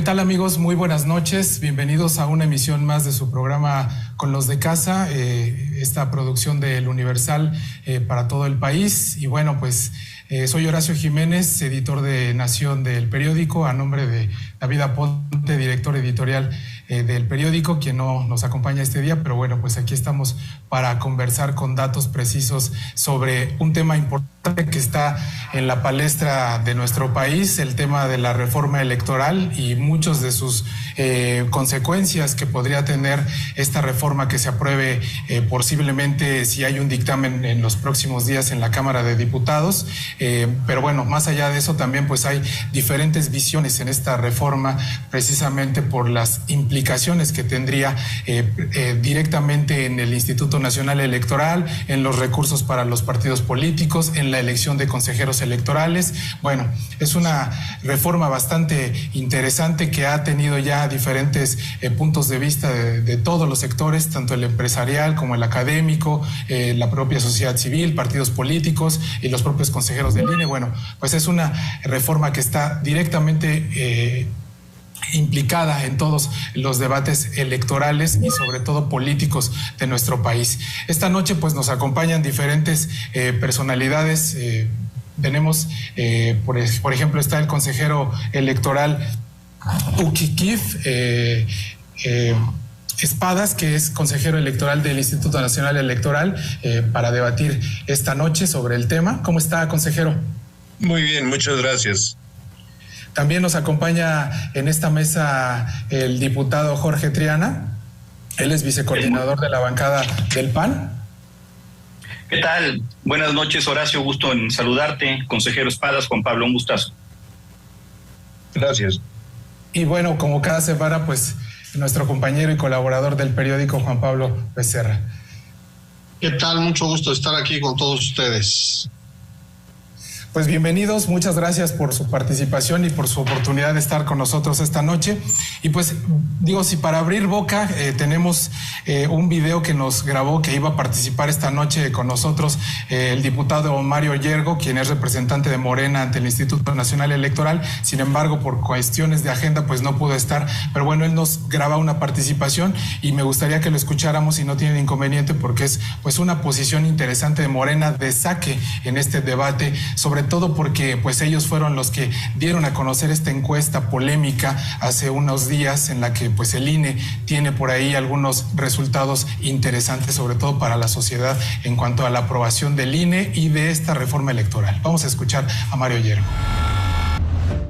tal, amigos? Muy buenas noches. Bienvenidos a una emisión más de su programa Con los de Casa, esta producción del Universal para todo el país. Y bueno, pues soy Horacio Jiménez, editor de Nación del periódico, a nombre de David Aponte, director editorial del periódico, quien no nos acompaña este día, pero bueno, pues aquí estamos para conversar con datos precisos sobre un tema importante que está en la palestra de nuestro país, el tema de la reforma electoral y muchos de sus consecuencias que podría tener esta reforma que se apruebe posiblemente si hay un dictamen en los próximos días en la Cámara de Diputados. Pero bueno, más allá de eso también pues hay diferentes visiones en esta reforma, precisamente por las implicaciones que tendría directamente en el Instituto Nacional Electoral, en los recursos para los partidos políticos, en la elección de consejeros electorales. Bueno, es una reforma bastante interesante que ha tenido ya diferentes puntos de vista de todos los sectores, tanto el empresarial como el académico, la propia sociedad civil, partidos políticos y los propios consejeros del INE. Bueno, pues es una reforma que está directamente implicada en todos los debates electorales y sobre todo políticos de nuestro país. Esta noche pues nos acompañan diferentes personalidades. Tenemos, por ejemplo, está el consejero electoral Uquikif Espadas, que es consejero electoral del Instituto Nacional Electoral, para debatir esta noche sobre el tema. ¿Cómo está, consejero? Muy bien, muchas gracias. También nos acompaña en esta mesa el diputado Jorge Triana. Él es vicecoordinador de la bancada del PAN. ¿Qué tal? Buenas noches, Horacio. Gusto en saludarte. Consejero Espadas, Juan Pablo, un gustazo. Gracias. Y bueno, como cada semana, pues nuestro compañero y colaborador del periódico, Juan Pablo Becerra. ¿Qué tal? Mucho gusto estar aquí con todos ustedes. Pues bienvenidos, muchas gracias por su participación y por su oportunidad de estar con nosotros esta noche. Y pues digo, si para abrir boca tenemos un video que nos grabó, que iba a participar esta noche con nosotros el diputado Mario Yergo, quien es representante de Morena ante el Instituto Nacional Electoral. Sin embargo, por cuestiones de agenda pues no pudo estar, pero bueno, él nos graba una participación y me gustaría que lo escucháramos si no tienen inconveniente, porque es pues una posición interesante de Morena de saque en este debate, sobre todo porque pues ellos fueron los que dieron a conocer esta encuesta polémica hace unos días, en la que pues el INE tiene por ahí algunos resultados interesantes, sobre todo para la sociedad, en cuanto a la aprobación del INE y de esta reforma electoral. Vamos a escuchar a Mario Yergo.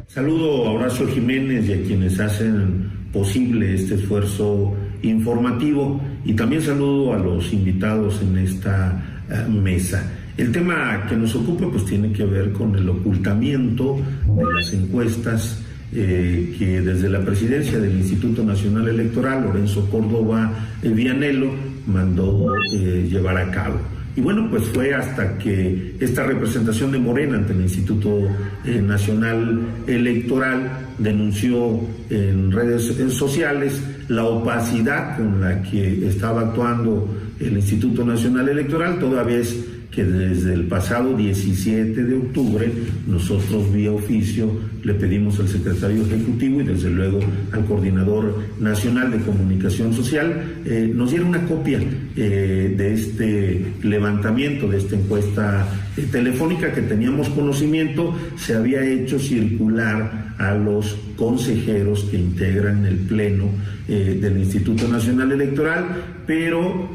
Saludo a Horacio Jiménez y a quienes hacen posible este esfuerzo informativo, y también saludo a los invitados en esta mesa. El tema que nos ocupa pues tiene que ver con el ocultamiento de las encuestas que desde la presidencia del Instituto Nacional Electoral, Lorenzo Córdoba Vianello, mandó llevar a cabo. Y bueno, pues fue hasta que esta representación de Morena ante el Instituto Nacional Electoral denunció en redes sociales la opacidad con la que estaba actuando el Instituto Nacional Electoral, toda vez que desde el pasado 17 de octubre nosotros vía oficio le pedimos al secretario ejecutivo y desde luego al coordinador nacional de comunicación social nos diera una copia de este levantamiento, de esta encuesta telefónica que teníamos conocimiento se había hecho circular a los consejeros que integran el pleno del Instituto Nacional Electoral, pero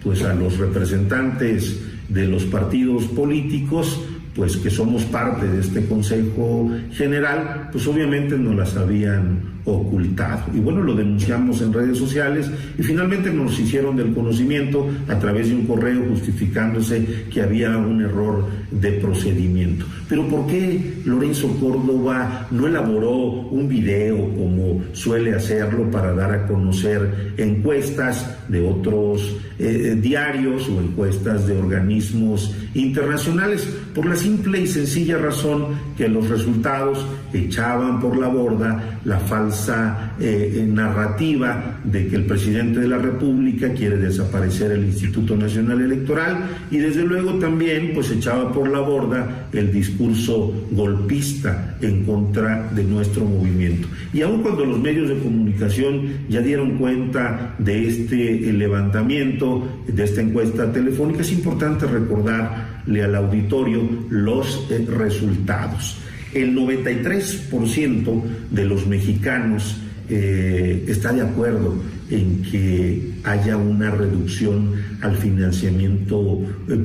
pues a los representantes de los partidos políticos, pues que somos parte de este Consejo General, pues obviamente nos las habían ocultado. Y bueno, lo denunciamos en redes sociales y finalmente nos hicieron del conocimiento a través de un correo justificándose que había un error de procedimiento. Pero ¿por qué Lorenzo Córdoba no elaboró un video como suele hacerlo para dar a conocer encuestas de otros diarios o encuestas de organismos internacionales? Por la simple y sencilla razón que los resultados echaban por la borda la falsa narrativa de que el presidente de la República quiere desaparecer el Instituto Nacional Electoral, y desde luego también pues echaba por la borda el discurso golpista en contra de nuestro movimiento. Y aun cuando los medios de comunicación ya dieron cuenta de este levantamiento, de esta encuesta telefónica, es importante recordarle al auditorio los resultados. El 93% de los mexicanos está de acuerdo en que haya una reducción al financiamiento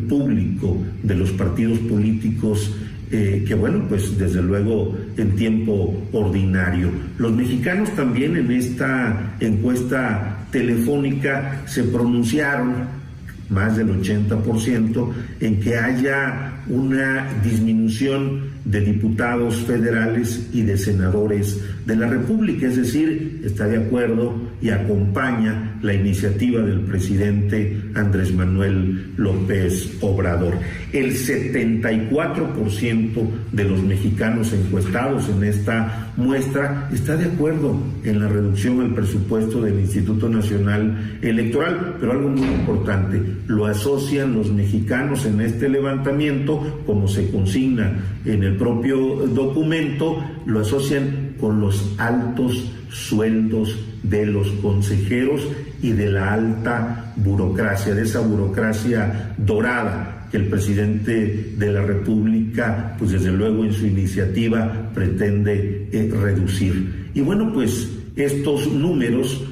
público de los partidos políticos, que bueno, pues desde luego en tiempo ordinario. Los mexicanos también en esta encuesta telefónica se pronunciaron, más del 80%, en que haya una disminución de diputados federales y de senadores de la República, es decir, está de acuerdo y acompaña la iniciativa del presidente Andrés Manuel López Obrador. El 74% de los mexicanos encuestados en esta muestra está de acuerdo en la reducción al presupuesto del Instituto Nacional Electoral, pero algo muy importante, lo asocian los mexicanos en este levantamiento, como se consigna en el propio documento, lo asocian con los altos sueldos de los consejeros y de la alta burocracia, de esa burocracia dorada que el presidente de la República, pues desde luego en su iniciativa pretende reducir. Y bueno, pues estos números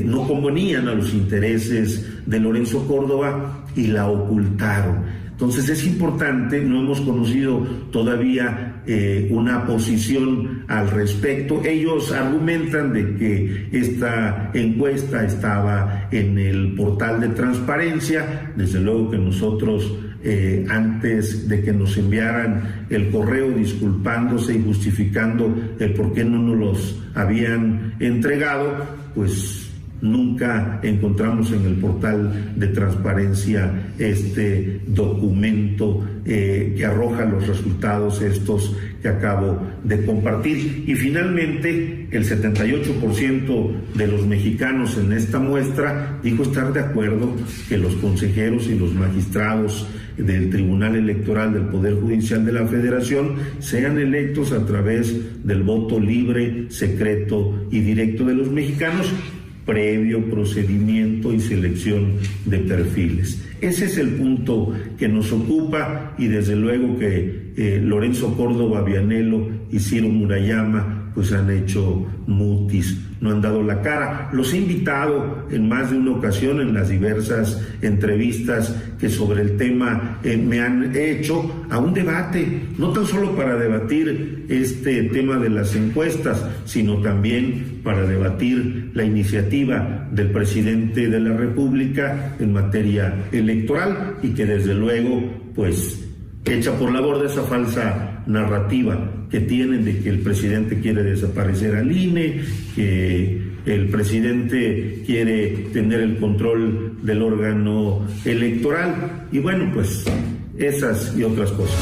no convenían a los intereses de Lorenzo Córdoba y la ocultaron. Entonces es importante, no hemos conocido todavía una posición al respecto. Ellos argumentan de que esta encuesta estaba en el portal de transparencia. Desde luego que nosotros, antes de que nos enviaran el correo disculpándose y justificando el por qué no nos los habían entregado, pues nunca encontramos en el portal de transparencia este documento que arroja los resultados estos que acabo de compartir. Y finalmente, el 78% de los mexicanos en esta muestra dijo estar de acuerdo que los consejeros y los magistrados del Tribunal Electoral del Poder Judicial de la Federación sean electos a través del voto libre, secreto y directo de los mexicanos, previo procedimiento y selección de perfiles. Ese es el punto que nos ocupa, y desde luego que Lorenzo Córdoba Vianello y Ciro Murayama pues han hecho mutis, no han dado la cara. Los he invitado en más de una ocasión en las diversas entrevistas que sobre el tema me han hecho a un debate, no tan solo para debatir este tema de las encuestas, sino también para debatir la iniciativa del presidente de la República en materia electoral, y que desde luego pues echa por la borda esa falsa narrativa que tienen de que el presidente quiere desaparecer al INE, que el presidente quiere tener el control del órgano electoral, y bueno, pues esas y otras cosas.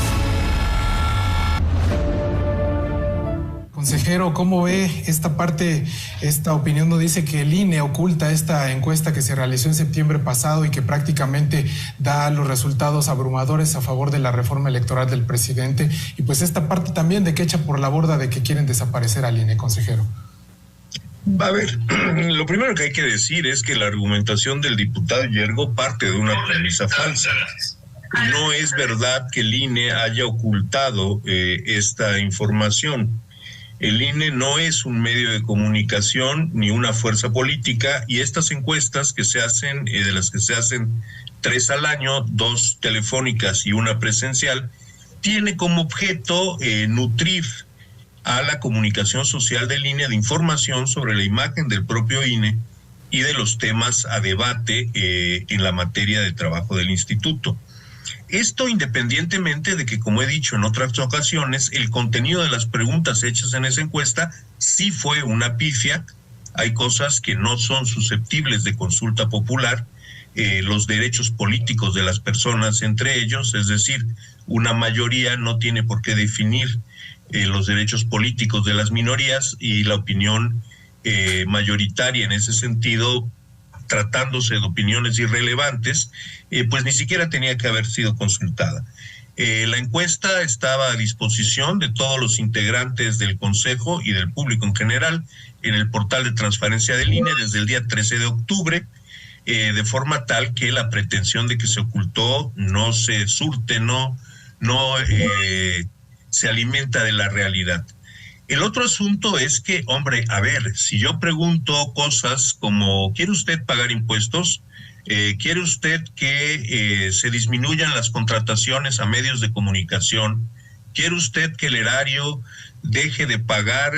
Consejero, ¿cómo ve esta parte? Esta opinión nos dice que el INE oculta esta encuesta que se realizó en septiembre pasado y que prácticamente da los resultados abrumadores a favor de la reforma electoral del presidente, y pues esta parte también de que echa por la borda de que quieren desaparecer al INE, consejero. A ver, lo primero que hay que decir es que la argumentación del diputado Yergo parte de una premisa falsa. No es verdad que el INE haya ocultado esta información. El INE no es un medio de comunicación ni una fuerza política, y estas encuestas que se hacen, de las que se hacen 3 al año, 2 telefónicas y 1 presencial, tiene como objeto nutrir a la comunicación social del INE de información sobre la imagen del propio INE y de los temas a debate en la materia de trabajo del instituto. Esto independientemente de que, como he dicho en otras ocasiones, el contenido de las preguntas hechas en esa encuesta sí fue una pifia. Hay cosas que no son susceptibles de consulta popular, los derechos políticos de las personas entre ellos, es decir, una mayoría no tiene por qué definir los derechos políticos de las minorías, y la opinión mayoritaria en ese sentido, tratándose de opiniones irrelevantes, pues ni siquiera tenía que haber sido consultada. La encuesta estaba a disposición de todos los integrantes del Consejo y del público en general en el portal de transparencia del INE desde el día 13 de octubre, de forma tal que la pretensión de que se ocultó no se surte, no se alimenta de la realidad. El otro asunto es que, hombre, a ver, si yo pregunto cosas como, ¿quiere usted pagar impuestos? ¿Quiere usted que se disminuyan las contrataciones a medios de comunicación? ¿Quiere usted que el erario deje de pagar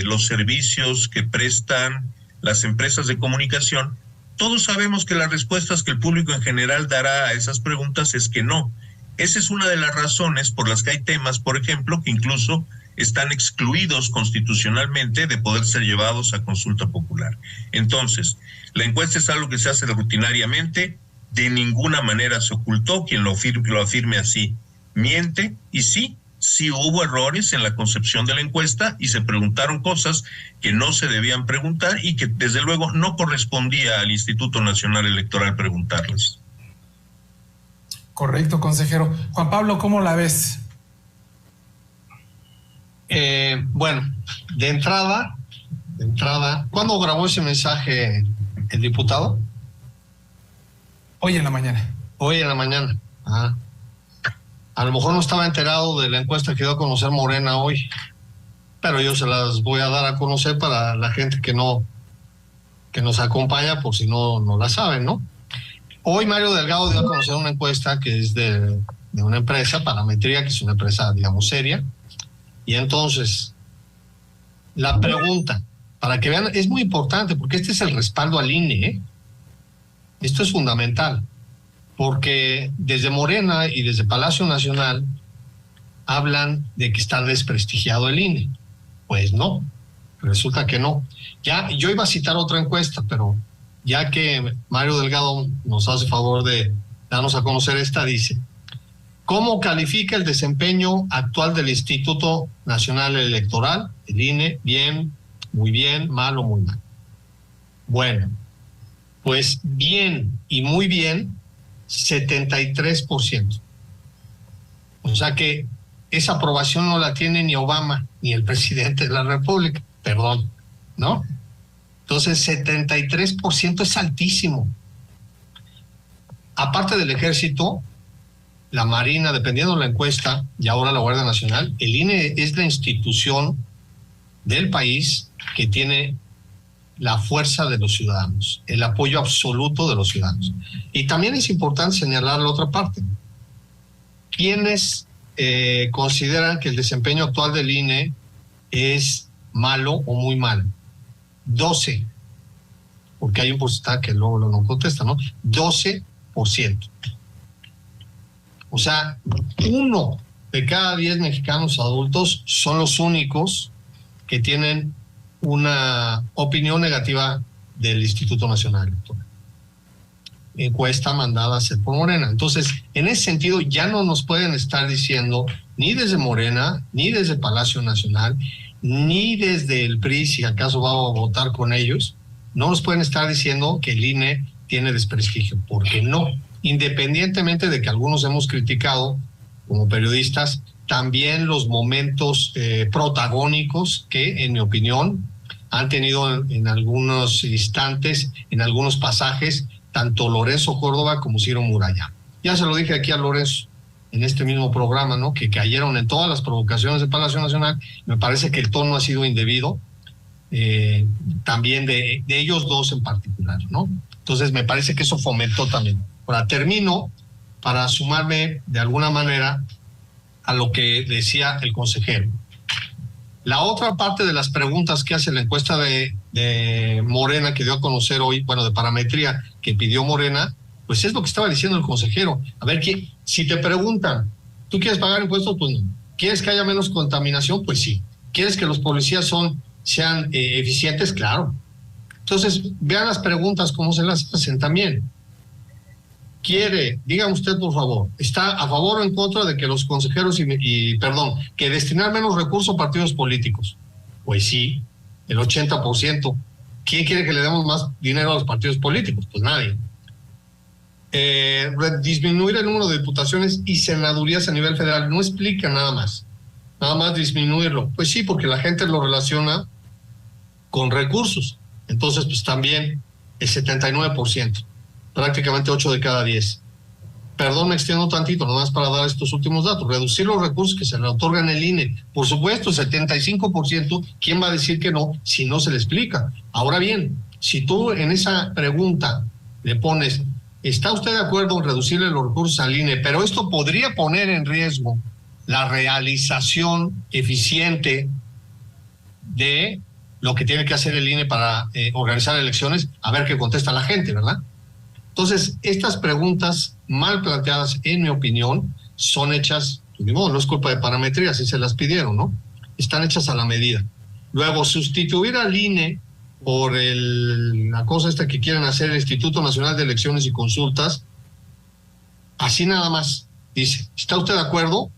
los servicios que prestan las empresas de comunicación? Todos sabemos que las respuestas que el público en general dará a esas preguntas es que no. Esa es una de las razones por las que hay temas, por ejemplo, que incluso están excluidos constitucionalmente de poder ser llevados a consulta popular. Entonces, la encuesta es algo que se hace rutinariamente, de ninguna manera se ocultó. Quien lo afirme así miente, y sí hubo errores en la concepción de la encuesta y se preguntaron cosas que no se debían preguntar y que desde luego no correspondía al Instituto Nacional Electoral preguntarles. Correcto, consejero. Juan Pablo, ¿cómo la ves? Bueno, de entrada, ¿cuándo grabó ese mensaje el diputado? Hoy en la mañana. Hoy en la mañana. A lo mejor no estaba enterado de la encuesta que dio a conocer Morena hoy, pero yo se las voy a dar a conocer para la gente que nos acompaña, por si no la saben, ¿no? Hoy Mario Delgado dio a conocer una encuesta que es de una empresa, Parametría, que es una empresa, digamos, seria. Y entonces, la pregunta, para que vean, es muy importante, porque este es el respaldo al INE, ¿eh? Esto es fundamental, porque desde Morena y desde Palacio Nacional hablan de que está desprestigiado el INE. Pues no, resulta que no. Ya, yo iba a citar otra encuesta, pero ya que Mario Delgado nos hace favor de darnos a conocer esta, dice: ¿cómo califica el desempeño actual del Instituto Nacional Electoral, el INE? Bien, muy bien, mal o muy mal. Bueno, pues bien y muy bien, 73%. O sea que esa aprobación no la tiene ni Obama ni el presidente de la República, perdón, ¿no? Entonces, 73% es altísimo. Aparte del Ejército, la Marina, dependiendo de la encuesta, y ahora la Guardia Nacional, el INE es la institución del país que tiene la fuerza de los ciudadanos, el apoyo absoluto de los ciudadanos. Y también es importante señalar la otra parte. ¿Quiénes consideran que el desempeño actual del INE es malo o muy malo? 12, porque hay un porcentaje que luego no contesta, ¿no? 12%. O sea, 1 de cada 10 mexicanos adultos son los únicos que tienen una opinión negativa del Instituto Nacional Electoral. Encuesta mandada a hacer por Morena. Entonces, en ese sentido, ya no nos pueden estar diciendo, ni desde Morena, ni desde Palacio Nacional, ni desde el PRI, si acaso va a votar con ellos, no nos pueden estar diciendo que el INE tiene desprestigio, porque no. Independientemente de que algunos hemos criticado como periodistas también los momentos protagónicos que, en mi opinión, han tenido en algunos instantes, en algunos pasajes, tanto Lorenzo Córdoba como Ciro Murayama. Ya se lo dije aquí a Lorenzo en este mismo programa, ¿no? Que cayeron en todas las provocaciones de Palacio Nacional. Me parece que el tono ha sido indebido, también de ellos dos en particular, ¿no? Entonces me parece que eso fomentó también. Ahora termino para sumarme de alguna manera a lo que decía el consejero. La otra parte de las preguntas que hace la encuesta de Morena, que dio a conocer hoy, bueno, de Parametría, que pidió Morena, pues es lo que estaba diciendo el consejero. A ver, si te preguntan, ¿tú quieres pagar impuestos? Pues no. ¿Quieres que haya menos contaminación? Pues sí. ¿Quieres que los policías sean eficientes? Claro. Entonces, vean las preguntas, cómo se las hacen también. quiere, dígame usted por favor, ¿está a favor o en contra de que los consejeros que destinar menos recursos a partidos políticos? Pues sí, el 80%. ¿Quién quiere que le demos más dinero a los partidos políticos? Pues nadie. Disminuir el número de diputaciones y senadurías a nivel federal no explica nada más disminuirlo. Pues sí, porque la gente lo relaciona con recursos. Entonces, pues también el 79%, prácticamente 8 de cada 10. Perdón, me extiendo tantito, nomás para dar estos últimos datos. Reducir los recursos que se le otorgan el INE. Por supuesto, el 75%, ¿quién va a decir que no si no se le explica? Ahora bien, si tú en esa pregunta le pones, ¿está usted de acuerdo en reducirle los recursos al INE? Pero esto podría poner en riesgo la realización eficiente de lo que tiene que hacer el INE para organizar elecciones, a ver qué contesta la gente, ¿verdad? Entonces, estas preguntas mal planteadas, en mi opinión, son hechas, no es culpa de parametría, si se las pidieron, ¿no? Están hechas a la medida. Luego, sustituir al INE por la cosa esta que quieren hacer el Instituto Nacional de Elecciones y Consultas, así nada más, dice, ¿está usted de acuerdo?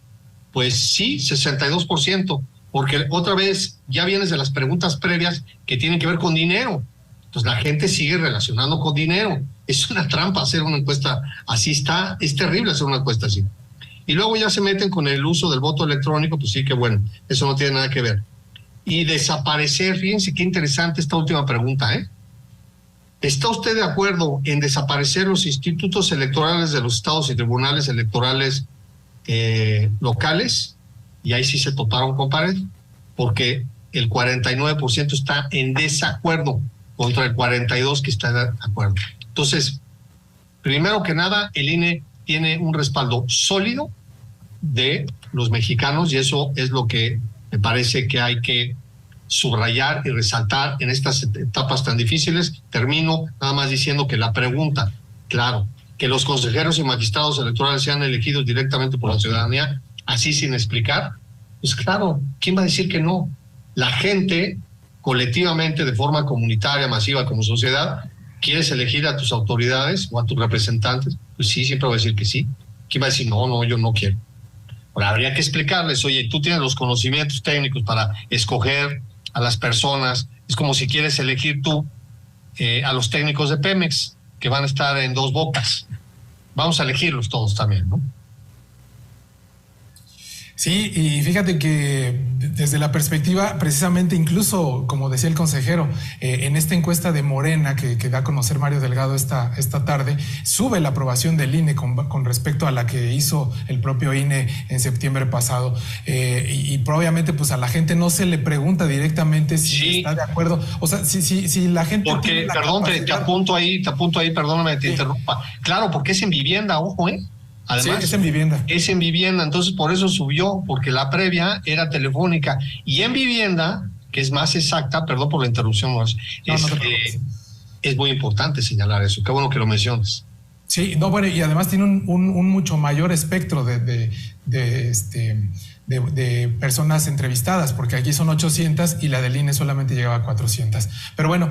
Pues sí, 62%, porque otra vez ya vienes de las preguntas previas que tienen que ver con dinero. Entonces la gente sigue relacionando con dinero. Es una trampa hacer una encuesta así, es terrible hacer una encuesta así. Y luego ya se meten con el uso del voto electrónico, pues sí que bueno, eso no tiene nada que ver. Y desaparecer, fíjense qué interesante esta última pregunta, ¿eh? ¿Está usted de acuerdo en desaparecer los institutos electorales de los estados y tribunales electorales locales? Y ahí sí se toparon con pared, porque el 49% está en desacuerdo contra el 42% que está de acuerdo. Entonces, primero que nada, el INE tiene un respaldo sólido de los mexicanos y eso es lo que me parece que hay que subrayar y resaltar en estas etapas tan difíciles. Termino nada más diciendo que la pregunta, claro, que los consejeros y magistrados electorales sean elegidos directamente por la ciudadanía, así sin explicar, pues claro, ¿quién va a decir que no? La gente, colectivamente, de forma comunitaria, masiva, como sociedad, ¿quieres elegir a tus autoridades o a tus representantes? Pues sí, siempre va a decir que sí. ¿Quién va a decir no, yo no quiero? Ahora habría que explicarles, oye, tú tienes los conocimientos técnicos para escoger a las personas. Es como si quieres elegir tú a los técnicos de Pemex, que van a estar en Dos Bocas. Vamos a elegirlos todos también, ¿no? Sí, y fíjate que desde la perspectiva, precisamente, incluso, como decía el consejero, en esta encuesta de Morena que da a conocer Mario Delgado esta tarde, sube la aprobación del INE con respecto a la que hizo el propio INE en septiembre pasado. Y obviamente, pues a la gente no se le pregunta directamente si está de acuerdo. O sea, si la gente... Porque, perdón, te apunto ahí, perdóname, te interrumpa. Claro, porque es en vivienda, ojo, Además, sí, es en vivienda. Es en vivienda, entonces por eso subió, porque la previa era telefónica. Y en vivienda, que es más exacta, perdón por la interrupción, es muy importante señalar eso. Qué bueno que lo menciones. Sí, no, bueno, y además tiene un mucho mayor espectro de personas entrevistadas, porque aquí son 800 y la del INE solamente llegaba a 400. Pero bueno,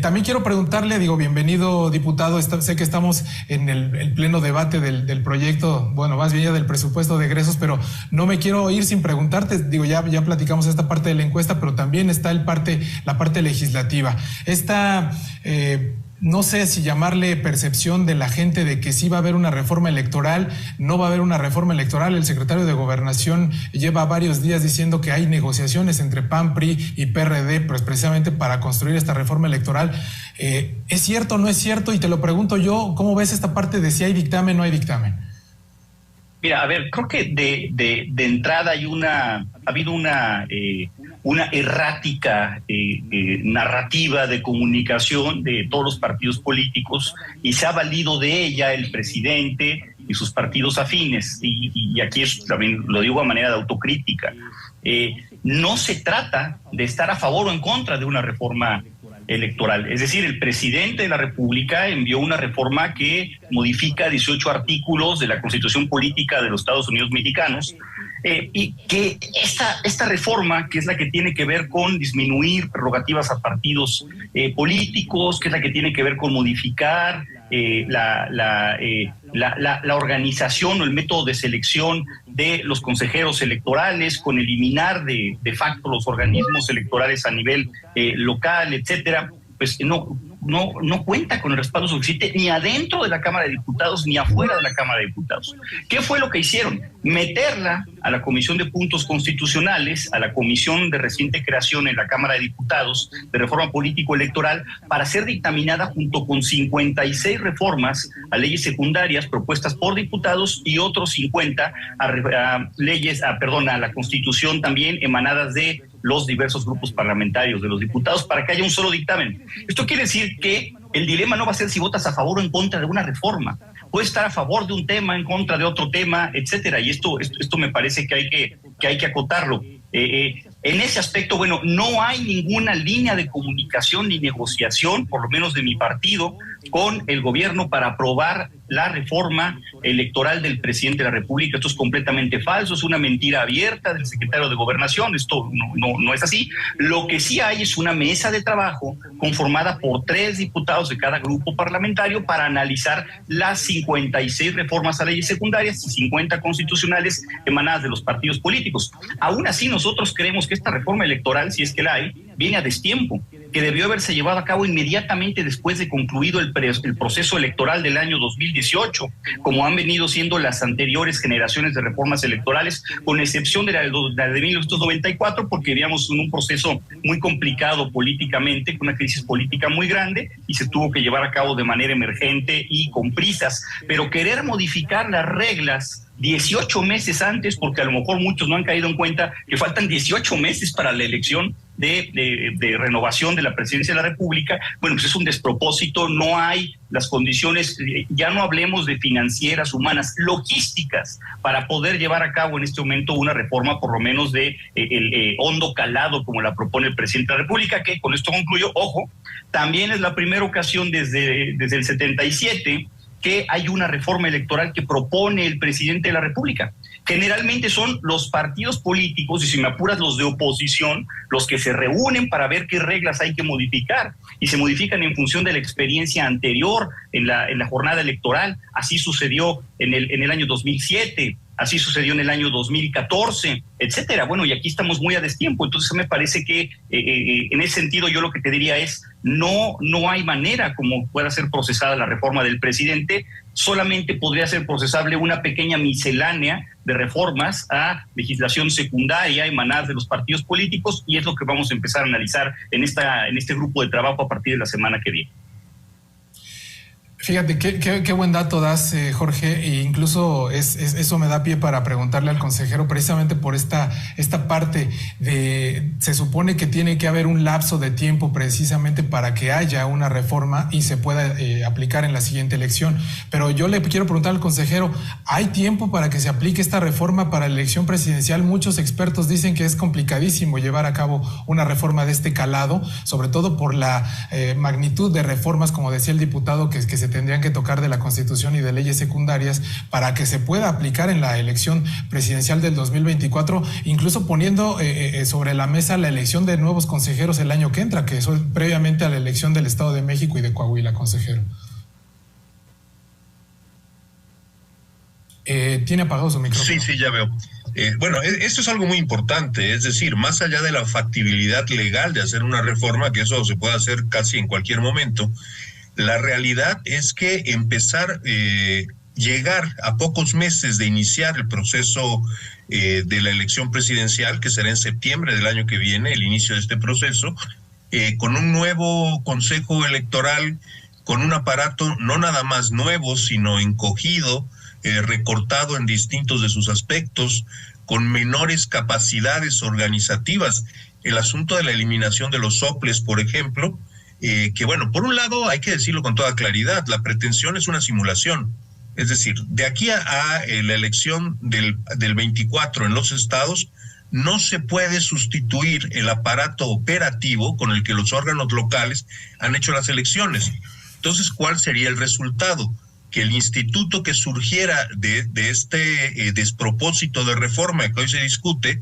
también quiero preguntarle, bienvenido, diputado. Sé que estamos en el pleno debate del proyecto, bueno, más bien ya del presupuesto de egresos, pero no me quiero ir sin preguntarte. Ya platicamos esta parte de la encuesta, pero también está la parte legislativa. No sé si llamarle percepción de la gente de que sí va a haber una reforma electoral, no va a haber una reforma electoral. El secretario de Gobernación lleva varios días diciendo que hay negociaciones entre PAN, PRI y PRD, pues precisamente para construir esta reforma electoral. ¿Es cierto o no es cierto? Y te lo pregunto yo, ¿cómo ves esta parte de si hay dictamen o no hay dictamen? Mira, a ver, creo que de entrada ha habido una errática narrativa de comunicación de todos los partidos políticos y se ha valido de ella el presidente y sus partidos afines. Y aquí también lo digo a manera de autocrítica. No se trata de estar a favor o en contra de una reforma electoral. Es decir, el presidente de la República envió una reforma que modifica 18 artículos de la Constitución Política de los Estados Unidos Mexicanos, y que esta reforma, que es la que tiene que ver con disminuir prerrogativas a partidos políticos, que es la que tiene que ver con modificar la organización o el método de selección de los consejeros electorales, con eliminar de facto los organismos electorales a nivel local, etcétera, pues no cuenta con el respaldo suficiente ni adentro de la Cámara de Diputados ni afuera de la Cámara de Diputados. ¿Qué fue lo que hicieron? Meterla a la Comisión de Puntos Constitucionales, a la comisión de reciente creación en la Cámara de Diputados de reforma político-electoral, para ser dictaminada junto con 56 reformas a leyes secundarias propuestas por diputados y otros 50 a la Constitución también emanadas de los diversos grupos parlamentarios de los diputados, para que haya un solo dictamen. Esto quiere decir que el dilema no va a ser si votas a favor o en contra de una reforma. Puedes estar a favor de un tema, en contra de otro tema, etcétera. Y esto me parece que hay que acotarlo. En ese aspecto, bueno, no hay ninguna línea de comunicación ni negociación, por lo menos de mi partido, con el gobierno para aprobar la reforma electoral del presidente de la República. Esto es completamente falso, es una mentira abierta del secretario de Gobernación, esto no es así. Lo que sí hay es una mesa de trabajo conformada por 3 diputados de cada grupo parlamentario para analizar las 56 reformas a leyes secundarias y 50 constitucionales emanadas de los partidos políticos. Aún así, nosotros creemos que esta reforma electoral, si es que la hay, viene a destiempo, que debió haberse llevado a cabo inmediatamente después de concluido el proceso electoral del año 2018, como han venido siendo las anteriores generaciones de reformas electorales, con excepción de la de 1994, porque vivíamos en un proceso muy complicado políticamente, con una crisis política muy grande, y se tuvo que llevar a cabo de manera emergente y con prisas. Pero querer modificar las reglas 18 meses antes, porque a lo mejor muchos no han caído en cuenta que faltan 18 meses para la elección de renovación de la presidencia de la República, bueno, pues es un despropósito, no hay las condiciones, ya no hablemos de financieras, humanas, logísticas, para poder llevar a cabo en este momento una reforma por lo menos de hondo calado, como la propone el presidente de la República, que con esto concluyo, ojo, también es la primera ocasión desde el 77 que hay una reforma electoral que propone el presidente de la República. Generalmente son los partidos políticos, y si me apuras los de oposición, los que se reúnen para ver qué reglas hay que modificar, y se modifican en función de la experiencia anterior en la jornada electoral. Así sucedió en el año 2007, así sucedió en el año 2014, etcétera. Bueno, y aquí estamos muy a destiempo. Entonces me parece que en ese sentido yo lo que te diría es no hay manera como pueda ser procesada la reforma del presidente. Solamente podría ser procesable una pequeña miscelánea de reformas a legislación secundaria emanadas de los partidos políticos, y es lo que vamos a empezar a analizar en este grupo de trabajo a partir de la semana que viene. Fíjate, qué buen dato das, Jorge, e incluso eso me da pie para preguntarle al consejero precisamente por esta parte de, se supone que tiene que haber un lapso de tiempo precisamente para que haya una reforma y se pueda aplicar en la siguiente elección, pero yo le quiero preguntar al consejero, ¿hay tiempo para que se aplique esta reforma para la elección presidencial? Muchos expertos dicen que es complicadísimo llevar a cabo una reforma de este calado, sobre todo por la magnitud de reformas, como decía el diputado, que se tendrían que tocar de la Constitución y de leyes secundarias para que se pueda aplicar en la elección presidencial del 2024, incluso poniendo sobre la mesa la elección de nuevos consejeros el año que entra, que eso es previamente a la elección del Estado de México y de Coahuila, consejero. Tiene apagado su micrófono. Sí, ya veo. Bueno, esto es algo muy importante, es decir, más allá de la factibilidad legal de hacer una reforma, que eso se puede hacer casi en cualquier momento, la realidad es que llegar a pocos meses de iniciar el proceso de la elección presidencial, que será en septiembre del año que viene, el inicio de este proceso, con un nuevo Consejo Electoral, con un aparato no nada más nuevo, sino encogido, recortado en distintos de sus aspectos, con menores capacidades organizativas. El asunto de la eliminación de los soples, por ejemplo, que bueno, por un lado hay que decirlo con toda claridad, la pretensión es una simulación, es decir, de aquí a la elección del 24 en los estados, no se puede sustituir el aparato operativo con el que los órganos locales han hecho las elecciones. Entonces, ¿cuál sería el resultado? Que el instituto que surgiera de este despropósito de reforma que hoy se discute,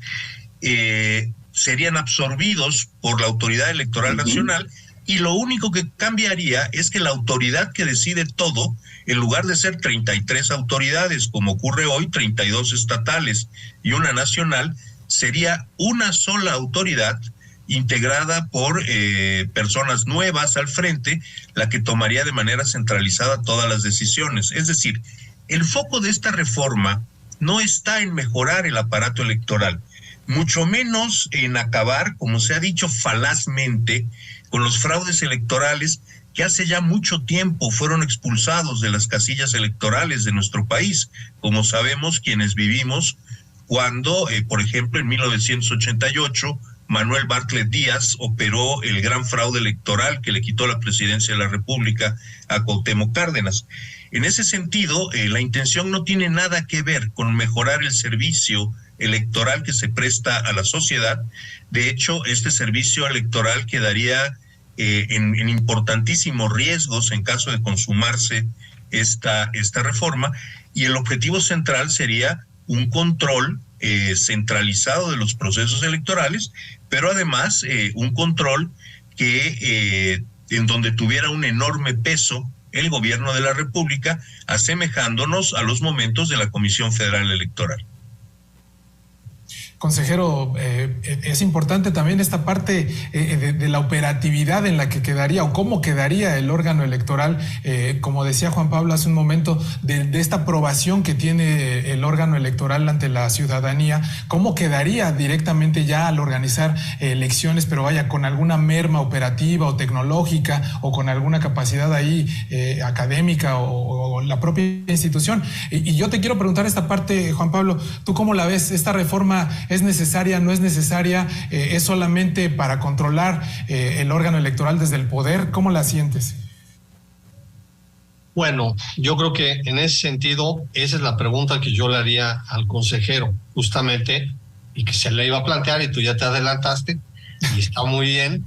serían absorbidos por la Autoridad Electoral Nacional, y lo único que cambiaría es que la autoridad que decide todo, en lugar de ser 33 autoridades, como ocurre hoy, 32 estatales y una nacional, sería una sola autoridad integrada por personas nuevas al frente, la que tomaría de manera centralizada todas las decisiones. Es decir, el foco de esta reforma no está en mejorar el aparato electoral, mucho menos en acabar, como se ha dicho falazmente, con los fraudes electorales que hace ya mucho tiempo fueron expulsados de las casillas electorales de nuestro país, como sabemos quienes vivimos cuando, por ejemplo, en 1988, Manuel Bartlett Díaz operó el gran fraude electoral que le quitó la presidencia de la República a Cuauhtémoc Cárdenas. En ese sentido, la intención no tiene nada que ver con mejorar el servicio electoral que se presta a la sociedad. De hecho, este servicio electoral quedaría en importantísimos riesgos en caso de consumarse esta reforma, y el objetivo central sería un control centralizado de los procesos electorales, pero además un control que en donde tuviera un enorme peso el gobierno de la República, asemejándonos a los momentos de la Comisión Federal Electoral. Consejero, es importante también esta parte de la operatividad en la que quedaría o cómo quedaría el órgano electoral, como decía Juan Pablo hace un momento, de esta aprobación que tiene el órgano electoral ante la ciudadanía, cómo quedaría directamente ya al organizar elecciones, pero vaya, con alguna merma operativa o tecnológica o con alguna capacidad ahí académica o la propia institución. Y yo te quiero preguntar esta parte, Juan Pablo, ¿tú cómo la ves? ¿Esta reforma es necesaria, no es necesaria? ¿Es solamente para controlar el órgano electoral desde el poder? ¿Cómo la sientes? Bueno, yo creo que en ese sentido, esa es la pregunta que yo le haría al consejero, justamente, y que se le iba a plantear y tú ya te adelantaste, y está muy bien.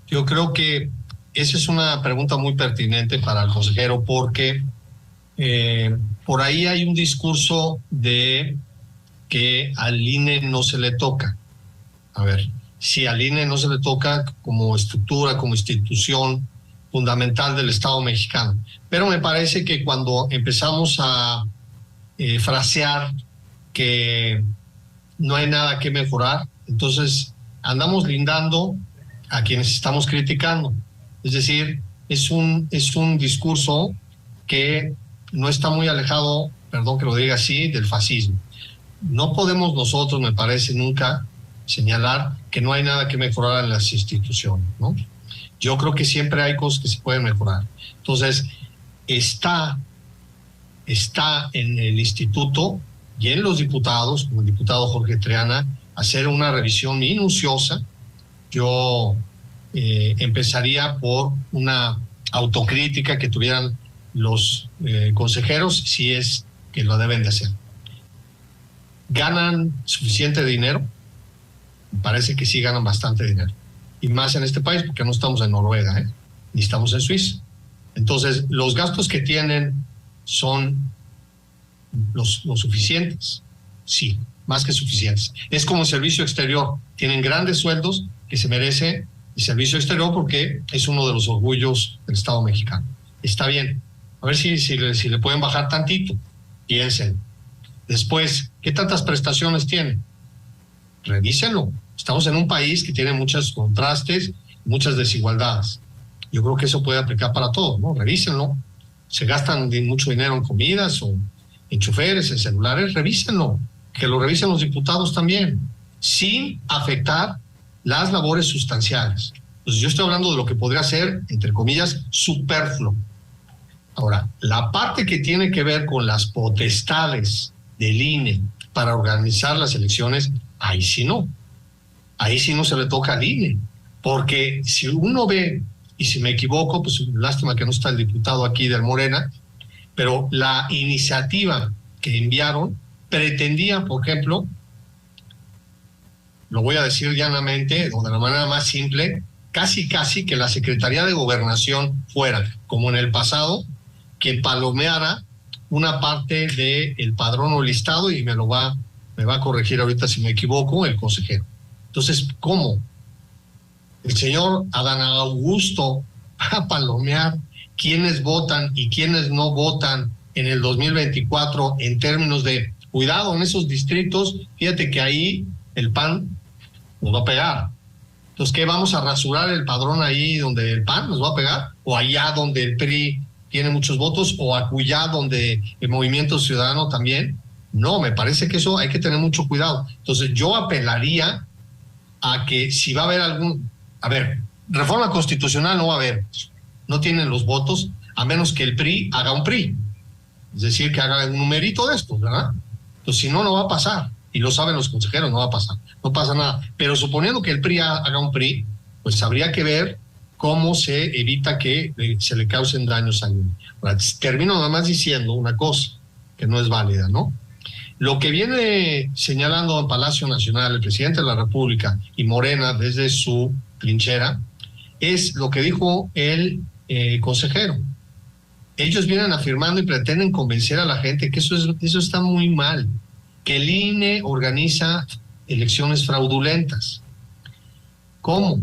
Yo creo que esa es una pregunta muy pertinente para el consejero, porque por ahí hay un discurso de que al INE no se le toca. A ver, si al INE no se le toca como estructura, como institución fundamental del Estado mexicano. Pero me parece que cuando empezamos a frasear que no hay nada que mejorar, entonces andamos lindando a quienes estamos criticando. Es decir, es un discurso que no está muy alejado, perdón que lo diga así, del fascismo. No podemos nosotros, me parece, nunca señalar que no hay nada que mejorar en las instituciones, ¿no? Yo creo que siempre hay cosas que se pueden mejorar. Entonces, está en el instituto y en los diputados, como el diputado Jorge Triana, hacer una revisión minuciosa. Yo empezaría por una autocrítica que tuvieran los consejeros, si es que lo deben de hacer. ¿Ganan suficiente dinero? Me parece que sí ganan bastante dinero. Y más en este país, porque no estamos en Noruega, ni estamos en Suiza. Entonces, los gastos que tienen son los suficientes. Sí, más que suficientes. Es como el servicio exterior. Tienen grandes sueldos que se merece el servicio exterior porque es uno de los orgullos del Estado mexicano. Está bien. A ver si le pueden bajar tantito. Piensen. Después, ¿qué tantas prestaciones tienen? Revísenlo. Estamos en un país que tiene muchos contrastes, muchas desigualdades. Yo creo que eso puede aplicar para todos, ¿no? Revísenlo. Se gastan mucho dinero en comidas o en choferes, en celulares, revísenlo. Que lo revisen los diputados también, sin afectar las labores sustanciales. Entonces, yo estoy hablando de lo que podría ser, entre comillas, superfluo. Ahora, la parte que tiene que ver con las potestades del INE para organizar las elecciones, ahí sí no. Ahí sí no se le toca al INE. Porque si uno ve, y si me equivoco, pues lástima que no está el diputado aquí del Morena, pero la iniciativa que enviaron pretendía, por ejemplo, lo voy a decir llanamente o de la manera más simple, casi que la Secretaría de Gobernación fuera, como en el pasado, que palomeara una parte del padrón o listado, y me va a corregir ahorita si me equivoco el consejero. Entonces, ¿cómo? el señor Adán Augusto va a palomear quiénes votan y quiénes no votan en el 2024 en términos de cuidado en esos distritos. Fíjate que ahí el PAN nos va a pegar. Entonces, ¿qué? ¿Vamos a rasurar el padrón ahí donde el PAN nos va a pegar? ¿O allá donde el PRI tiene muchos votos? ¿O acullá donde el Movimiento Ciudadano también? No, me parece que eso hay que tener mucho cuidado. Entonces, yo apelaría a que si va a haber algún... A ver, reforma constitucional no va a haber. No tienen los votos, a menos que el PRI haga un PRI. Es decir, que haga un numerito de estos, ¿verdad? Entonces, si no, no va a pasar. Y lo saben los consejeros, no va a pasar. No pasa nada. Pero suponiendo que el PRI haga un PRI, pues habría que ver cómo se evita que se le causen daños al INE. Termino nada más diciendo una cosa que no es válida, ¿no? Lo que viene señalando en Palacio Nacional el presidente de la República y Morena desde su trinchera es lo que dijo el consejero. Ellos vienen afirmando y pretenden convencer a la gente que eso está muy mal, que el INE organiza elecciones fraudulentas. ¿Cómo?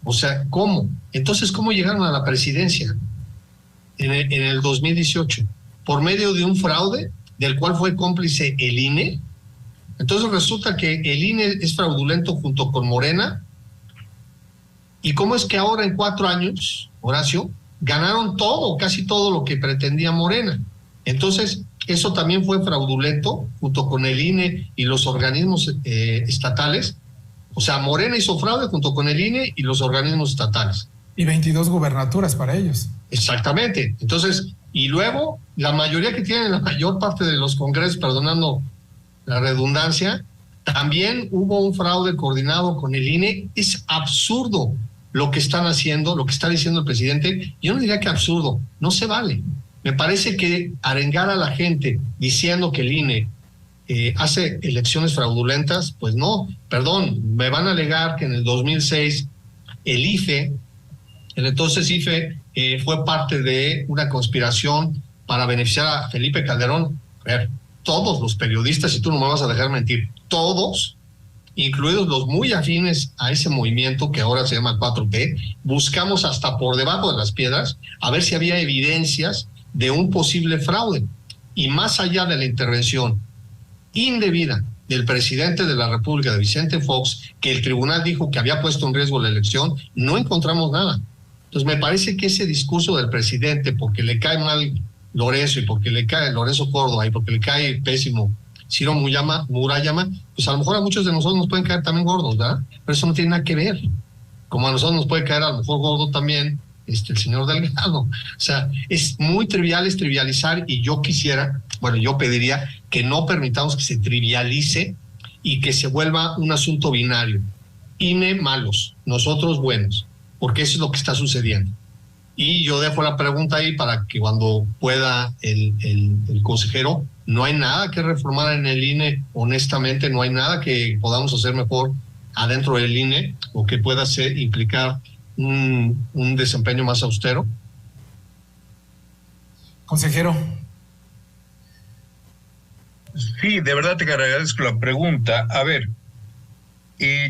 O sea, ¿cómo? Entonces, ¿cómo llegaron a la presidencia en el 2018? ¿Por medio de un fraude del cual fue cómplice el INE? Entonces resulta que el INE es fraudulento junto con Morena. ¿Y cómo es que ahora en 4 años, Horacio, ganaron todo, casi todo lo que pretendía Morena? Entonces, eso también fue fraudulento junto con el INE y los organismos estatales. O sea, Morena hizo fraude junto con el INE y los organismos estatales. Y 22 gubernaturas para ellos. Exactamente. Entonces, y luego, la mayoría que tienen la mayor parte de los congresos, perdonando la redundancia, también hubo un fraude coordinado con el INE. Es absurdo lo que están haciendo, lo que está diciendo el presidente. Yo no diría que absurdo, no se vale. Me parece que arengar a la gente diciendo que el INE hace elecciones fraudulentas, pues no, perdón, me van a alegar que en el 2006 el IFE, el entonces IFE, fue parte de una conspiración para beneficiar a Felipe Calderón. A ver, todos los periodistas, y tú no me vas a dejar mentir, todos, incluidos los muy afines a ese movimiento que ahora se llama 4T, buscamos hasta por debajo de las piedras a ver si había evidencias de un posible fraude. Y más allá de la intervención indebida del presidente de la República, de Vicente Fox, que el tribunal dijo que había puesto en riesgo la elección, no encontramos nada. Entonces me parece que ese discurso del presidente, porque le cae mal Lorenzo y porque le cae Lorenzo Córdoba y porque le cae pésimo Ciro Murayama, pues a lo mejor a muchos de nosotros nos pueden caer también gordos, ¿verdad? Pero eso no tiene nada que ver. Como a nosotros nos puede caer a lo mejor gordo también el señor Delgado. O sea, es muy trivial, es trivializar, y yo pediría que no permitamos que se trivialice y que se vuelva un asunto binario. INE malos, nosotros buenos, porque eso es lo que está sucediendo. Y yo dejo la pregunta ahí para que cuando pueda el consejero, no hay nada que reformar en el INE, honestamente, no hay nada que podamos hacer mejor adentro del INE o que pueda implicar un desempeño más austero. Consejero. Sí, de verdad te agradezco la pregunta. A ver,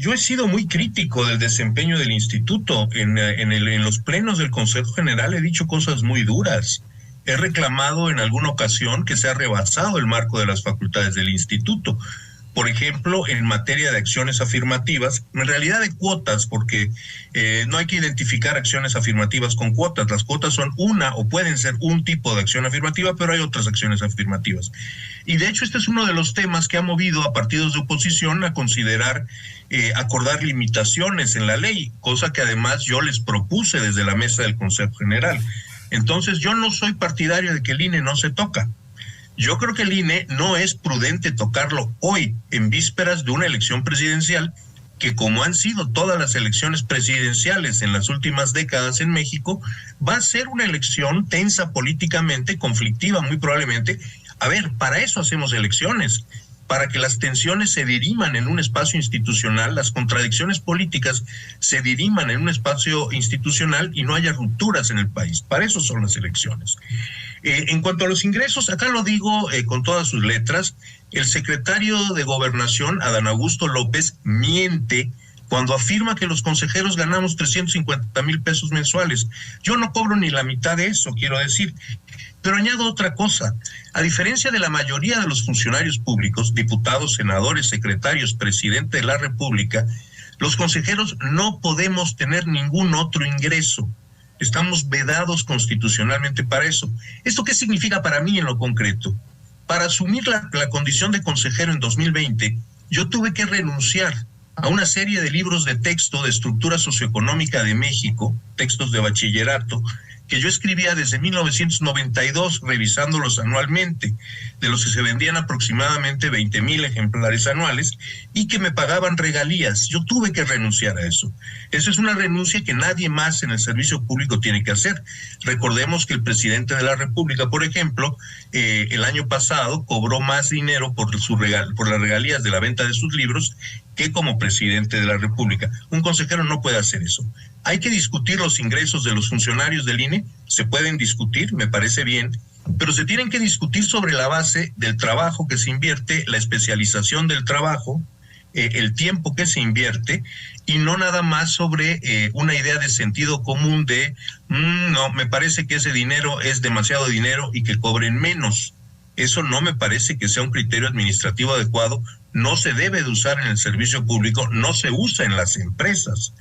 yo he sido muy crítico del desempeño del instituto. En los plenos del Consejo General he dicho cosas muy duras. He reclamado en alguna ocasión que se ha rebasado el marco de las facultades del instituto. Por ejemplo, en materia de acciones afirmativas, en realidad de cuotas, porque no hay que identificar acciones afirmativas con cuotas. Las cuotas son una o pueden ser un tipo de acción afirmativa, pero hay otras acciones afirmativas. Y de hecho este es uno de los temas que ha movido a partidos de oposición a considerar acordar limitaciones en la ley, cosa que además yo les propuse desde la mesa del Consejo General. Entonces yo no soy partidario de que el INE no se toca. Yo creo que el INE no es prudente tocarlo hoy, en vísperas de una elección presidencial, que como han sido todas las elecciones presidenciales en las últimas décadas en México, va a ser una elección tensa políticamente, conflictiva muy probablemente. A ver, para eso hacemos elecciones, para que las tensiones se diriman en un espacio institucional, las contradicciones políticas se diriman en un espacio institucional y no haya rupturas en el país. Para eso son las elecciones. En cuanto a los ingresos, acá lo digo con todas sus letras, el secretario de Gobernación, Adán Augusto López, miente cuando afirma que los consejeros ganamos 350,000 pesos mensuales. Yo no cobro ni la mitad de eso, quiero decir. Pero añado otra cosa. A diferencia de la mayoría de los funcionarios públicos, diputados, senadores, secretarios, presidente de la República, los consejeros no podemos tener ningún otro ingreso. Estamos vedados constitucionalmente para eso. ¿Esto qué significa para mí en lo concreto? Para asumir la condición de consejero en 2020, yo tuve que renunciar a una serie de libros de texto de estructura socioeconómica de México, textos de bachillerato, que yo escribía desde 1992, revisándolos anualmente, de los que se vendían aproximadamente 20,000 ejemplares anuales y que me pagaban regalías. Yo tuve que renunciar a eso. Esa es una renuncia que nadie más en el servicio público tiene que hacer. Recordemos que el presidente de la República, por ejemplo, el año pasado cobró más dinero por las regalías de la venta de sus libros que como presidente de la República. Un consejero no puede hacer eso. Hay que discutir los ingresos de los funcionarios del INE, se pueden discutir, me parece bien, pero se tienen que discutir sobre la base del trabajo que se invierte, la especialización del trabajo, el tiempo que se invierte, y no nada más sobre una idea de sentido común de, no, me parece que ese dinero es demasiado dinero y que cobren menos. Eso no me parece que sea un criterio administrativo adecuado, no se debe de usar en el servicio público, no se usa en las empresas.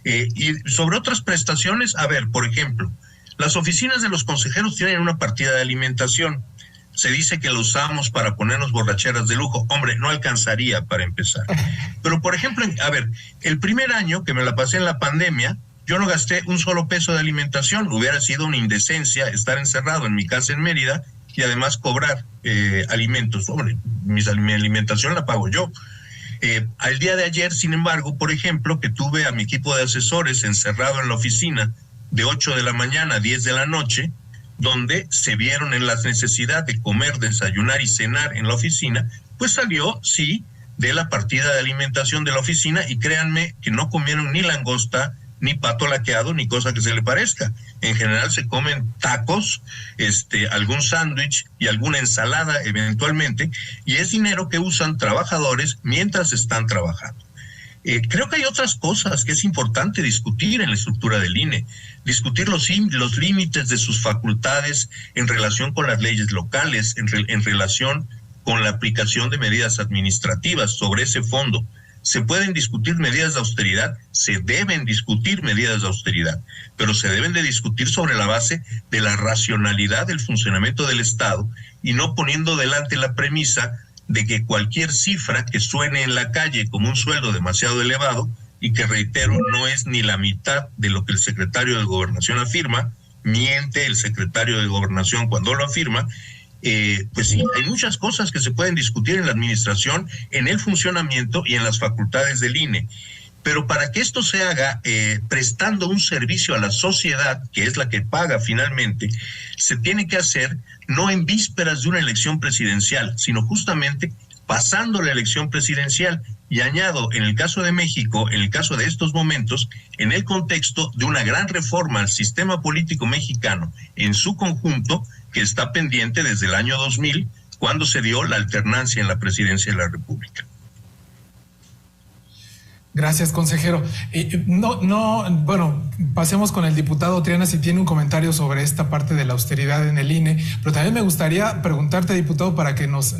Y sobre otras prestaciones, a ver, por ejemplo, las oficinas de los consejeros tienen una partida de alimentación. Se dice que lo usamos para ponernos borracheras de lujo. Hombre, no alcanzaría para empezar. Pero, por ejemplo, a ver, el primer año que me la pasé en la pandemia, yo no gasté un solo peso de alimentación. Hubiera sido una indecencia estar encerrado en mi casa en Mérida y además cobrar alimentos. Hombre, mi alimentación la pago yo. Al día de ayer, sin embargo, por ejemplo, que tuve a mi equipo de asesores encerrado en la oficina de 8 de la mañana a 10 de la noche, donde se vieron en la necesidad de comer, desayunar y cenar en la oficina, pues salió, sí, de la partida de alimentación de la oficina, y créanme que no comieron ni langosta, ni pato laqueado, ni cosa que se le parezca. En general se comen tacos, algún sándwich y alguna ensalada eventualmente, y es dinero que usan trabajadores mientras están trabajando. Creo que hay otras cosas que es importante discutir en la estructura del INE, discutir los límites de sus facultades en relación con las leyes locales, en relación con la aplicación de medidas administrativas sobre ese fondo. Se pueden discutir medidas de austeridad, se deben discutir medidas de austeridad, pero se deben de discutir sobre la base de la racionalidad del funcionamiento del Estado y no poniendo delante la premisa de que cualquier cifra que suene en la calle como un sueldo demasiado elevado y que, reitero, no es ni la mitad de lo que el secretario de Gobernación afirma, miente el secretario de Gobernación cuando lo afirma. Pues sí, hay muchas cosas que se pueden discutir en la administración, en el funcionamiento y en las facultades del INE. Pero para que esto se haga prestando un servicio a la sociedad, que es la que paga finalmente, se tiene que hacer no en vísperas de una elección presidencial, sino justamente pasando la elección presidencial. Y añado, en el caso de México, en el caso de estos momentos, en el contexto de una gran reforma al sistema político mexicano en su conjunto, que está pendiente desde el año 2000, cuando se dio la alternancia en la presidencia de la República. Gracias, consejero. Bueno, pasemos con el diputado Triana si tiene un comentario sobre esta parte de la austeridad en el INE, pero también me gustaría preguntarte, diputado, para que nos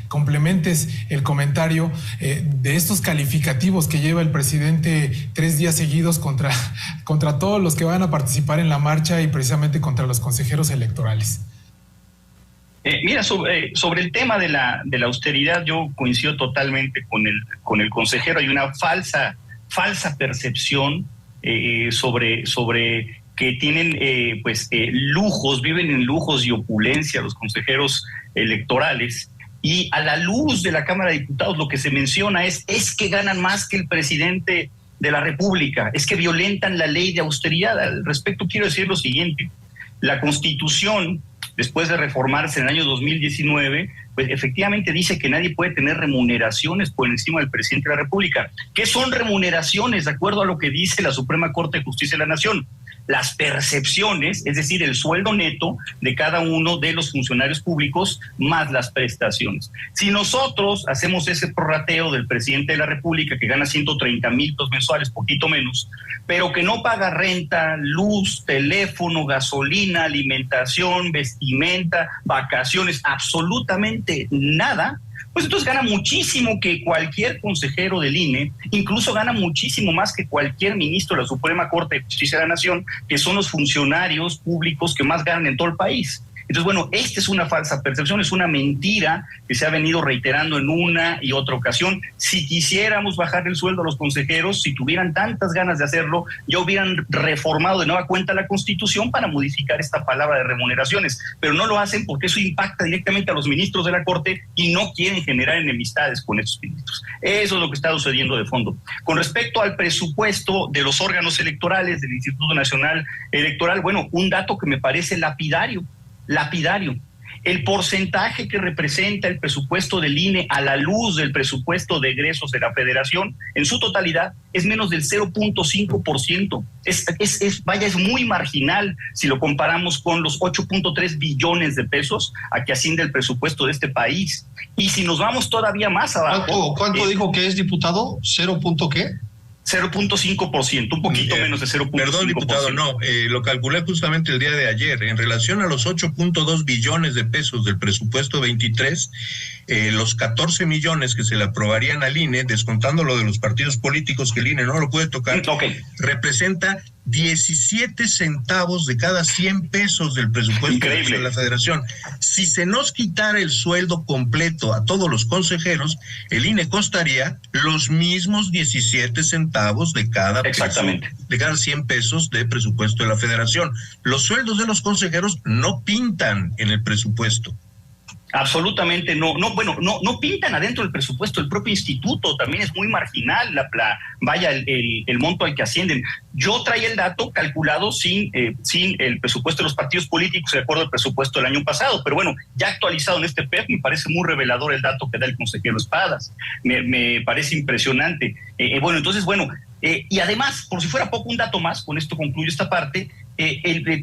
complementes el comentario de estos calificativos que lleva el presidente 3 días seguidos contra todos los que van a participar en la marcha y precisamente contra los consejeros electorales. Mira, sobre el tema de la austeridad, yo coincido totalmente con el consejero. Hay una falsa percepción sobre que tienen lujos, viven en lujos y opulencia los consejeros electorales. Y a la luz de la Cámara de Diputados lo que se menciona es que ganan más que el presidente de la República, es que violentan la ley de austeridad. Al respecto quiero decir lo siguiente: la Constitución, después de reformarse en el año 2019, pues efectivamente dice que nadie puede tener remuneraciones por encima del presidente de la República. ¿Qué son remuneraciones? De acuerdo a lo que dice la Suprema Corte de Justicia de la Nación, las percepciones, es decir, el sueldo neto de cada uno de los funcionarios públicos más las prestaciones. Si nosotros hacemos ese prorrateo del presidente de la República que gana 130,000 pesos mensuales, poquito menos, pero que no paga renta, luz, teléfono, gasolina, alimentación, vestimenta, vacaciones, absolutamente nada, pues entonces gana muchísimo que cualquier consejero del INE, incluso gana muchísimo más que cualquier ministro de la Suprema Corte de Justicia de la Nación, que son los funcionarios públicos que más ganan en todo el país. Entonces, bueno, esta es una falsa percepción, es una mentira que se ha venido reiterando en una y otra ocasión. Si quisiéramos bajar el sueldo a los consejeros, si tuvieran tantas ganas de hacerlo, ya hubieran reformado de nueva cuenta la Constitución para modificar esta palabra de remuneraciones, pero no lo hacen porque eso impacta directamente a los ministros de la Corte y no quieren generar enemistades con esos ministros. Eso es lo que está sucediendo de fondo. Con respecto al presupuesto de los órganos electorales del Instituto Nacional Electoral, bueno, un dato que me parece lapidario. El porcentaje que representa el presupuesto del INE a la luz del presupuesto de egresos de la Federación en su totalidad es menos del 0.5%. Es muy marginal si lo comparamos con los 8.3 billones de pesos a que asciende el presupuesto de este país. Y si nos vamos todavía más abajo... ¿Cuánto dijo que es, diputado? ¿0. qué? 0.5%, un poquito menos de 0.5%. Perdón, diputado, no, lo calculé justamente el día de ayer. En relación a los 8.2 billones de pesos del presupuesto 23, los 14 millones que se le aprobarían al INE, descontando lo de los partidos políticos que el INE no lo puede tocar, representa 17 centavos de cada 100 pesos del presupuesto de la Federación. Si se nos quitara el sueldo completo a todos los consejeros, el INE costaría los mismos 17 centavos de cada peso, de cada 100 pesos de presupuesto de la Federación. Los sueldos de los consejeros no pintan en el presupuesto. Absolutamente no pintan adentro del presupuesto. El propio instituto también es muy marginal, el monto al que ascienden. Yo traía el dato calculado sin el presupuesto de los partidos políticos de acuerdo al presupuesto del año pasado, pero bueno, ya actualizado en este PEP, me parece muy revelador el dato que da el consejero Espadas. Me parece impresionante. Y además, por si fuera poco, un dato más, con esto concluyo esta parte.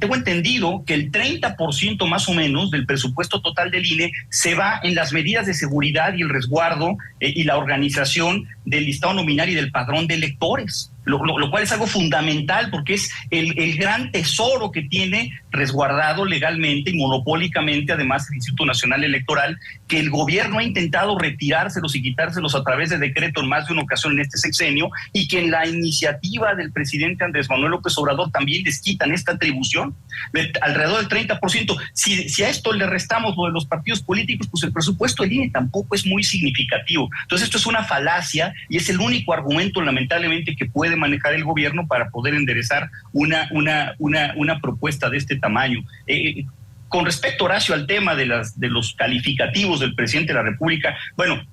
Tengo entendido que el 30% más o menos del presupuesto total del INE se va en las medidas de seguridad y el resguardo y la organización del listado nominal y del padrón de electores, lo cual es algo fundamental porque es el gran tesoro que tiene resguardado legalmente y monopólicamente además el Instituto Nacional Electoral, que el gobierno ha intentado retirárselos y quitárselos a través de decreto en más de una ocasión en este sexenio, y que en la iniciativa del presidente Andrés Manuel López Obrador también les quitan esta atribución de alrededor del 30%. Si a esto le restamos lo de los partidos políticos, pues el presupuesto del INE tampoco es muy significativo. Entonces esto es una falacia y es el único argumento lamentablemente que puede manejar el gobierno para poder enderezar una propuesta de este tamaño. Con respecto, Horacio, al tema de los calificativos del presidente de la República, bueno,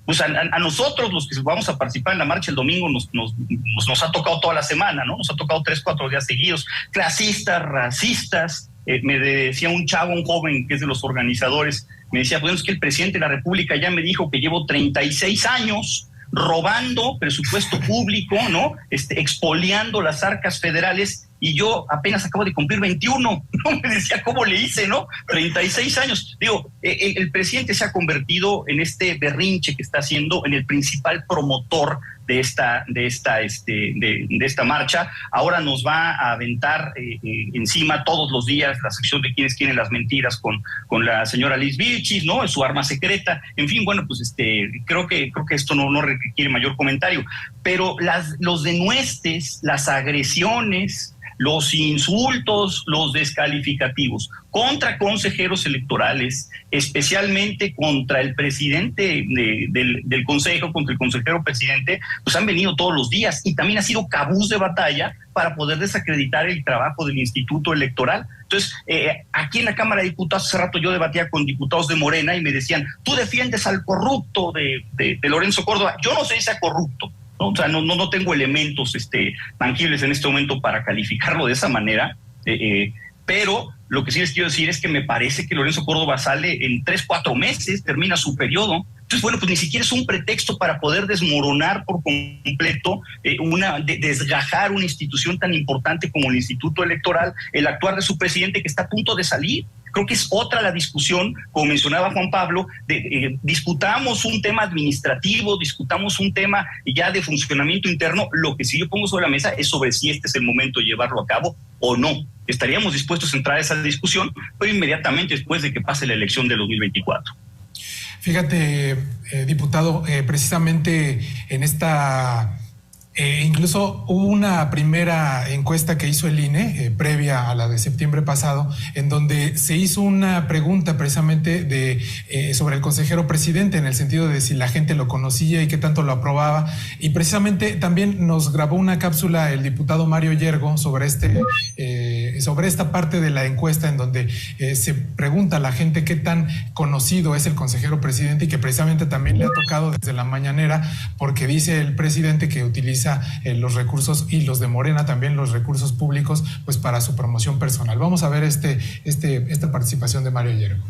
pues a nosotros los que vamos a participar en la marcha el domingo nos ha tocado toda la semana, ¿no? Nos ha tocado 3-4 días seguidos, clasistas, racistas. Me decía un joven que es de los organizadores, me decía, pues es que el presidente de la República ya me dijo que llevo 36 años robando presupuesto público, ¿no? Expoliando las arcas federales, y yo apenas acabo de cumplir 21, ¿no? Me decía, ¿cómo le hice, no? 36 años. Digo, el presidente se ha convertido en este berrinche que está haciendo en el principal promotor de esta marcha. Ahora nos va a aventar encima todos los días la sección de quienes quieren las mentiras con la señora Liz Vilchis, ¿no? Es su arma secreta. En fin, bueno, pues creo que esto no requiere mayor comentario. Pero los denuestes, las agresiones, los insultos, los descalificativos contra consejeros electorales, especialmente contra el presidente del consejo, contra el consejero presidente, pues han venido todos los días, y también ha sido cabuz de batalla para poder desacreditar el trabajo del Instituto Electoral. Entonces, aquí en la Cámara de Diputados, hace rato yo debatía con diputados de Morena y me decían, tú defiendes al corrupto de Lorenzo Córdoba. Yo no sé si sea corrupto, ¿no? O sea, no tengo elementos tangibles en este momento para calificarlo de esa manera, pero lo que sí les quiero decir es que me parece que Lorenzo Córdoba sale en 3-4 meses, termina su periodo, Entonces, bueno, pues ni siquiera es un pretexto para poder desmoronar por completo, desgajar una institución tan importante como el Instituto Electoral, el actuar de su presidente que está a punto de salir. Creo que es otra la discusión, como mencionaba Juan Pablo, discutamos un tema administrativo, discutamos un tema ya de funcionamiento interno. Lo que sí yo pongo sobre la mesa es sobre si este es el momento de llevarlo a cabo o no. Estaríamos dispuestos a entrar a esa discusión, pero inmediatamente después de que pase la elección del 2024. Fíjate, diputado, precisamente en esta... incluso hubo una primera encuesta que hizo el INE, previa a la de septiembre pasado, en donde se hizo una pregunta precisamente sobre el consejero presidente, en el sentido de si la gente lo conocía y qué tanto lo aprobaba. Y precisamente también nos grabó una cápsula el diputado Mario Yergo sobre esta parte de la encuesta, en donde se pregunta a la gente qué tan conocido es el consejero presidente, y que precisamente también le ha tocado desde la mañanera, porque dice el presidente que utiliza los recursos, y los de Morena también, los recursos públicos, pues para su promoción personal. Vamos a ver esta participación de Mario Yergo.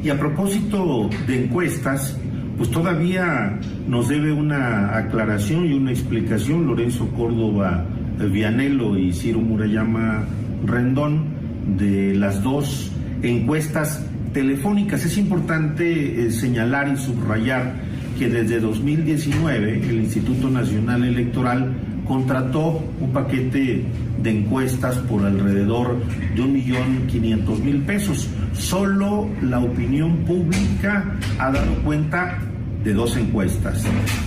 Y a propósito de encuestas, pues todavía nos debe una aclaración y una explicación Lorenzo Córdoba Vianello y Ciro Murayama Rendón de las dos encuestas telefónicas. Es importante señalar y subrayar que desde 2019 el Instituto Nacional Electoral contrató un paquete de encuestas por alrededor de 1.500.000 pesos. Solo la opinión pública ha dado cuenta de dos encuestas.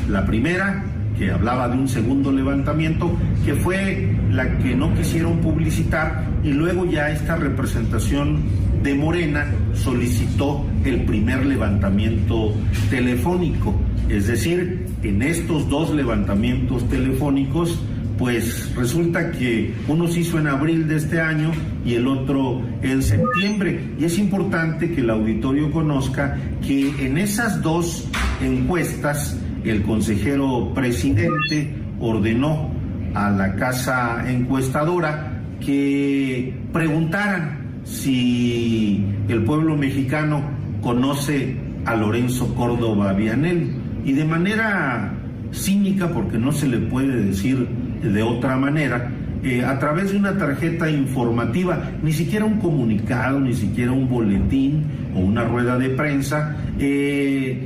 La primera, que hablaba de un segundo levantamiento, que fue la que no quisieron publicitar, y luego ya esta representación de Morena solicitó el primer levantamiento telefónico. Es decir, en estos dos levantamientos telefónicos, pues resulta que uno se hizo en abril de este año y el otro en septiembre. Y es importante que el auditorio conozca que en esas dos encuestas el consejero presidente ordenó a la casa encuestadora que preguntaran si el pueblo mexicano conoce a Lorenzo Córdoba Vianello, y de manera cínica, porque no se le puede decir de otra manera, a través de una tarjeta informativa, ni siquiera un comunicado, ni siquiera un boletín o una rueda de prensa,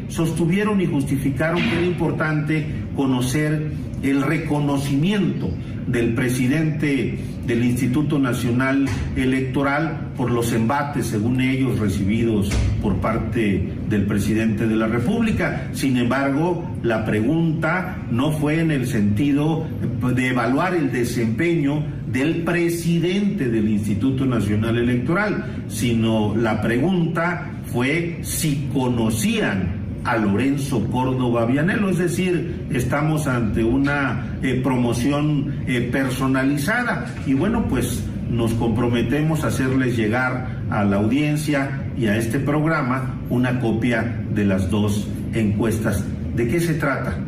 sostuvieron y justificaron que era importante conocer el reconocimiento del presidente del Instituto Nacional Electoral por los embates, según ellos, recibidos por parte del presidente de la República. Sin embargo, la pregunta no fue en el sentido de evaluar el desempeño del presidente del Instituto Nacional Electoral, sino la pregunta fue si conocían a Lorenzo Córdoba Vianello. Es decir, estamos ante una promoción personalizada, y bueno, pues nos comprometemos a hacerles llegar a la audiencia y a este programa una copia de las dos encuestas. ¿De qué se trata?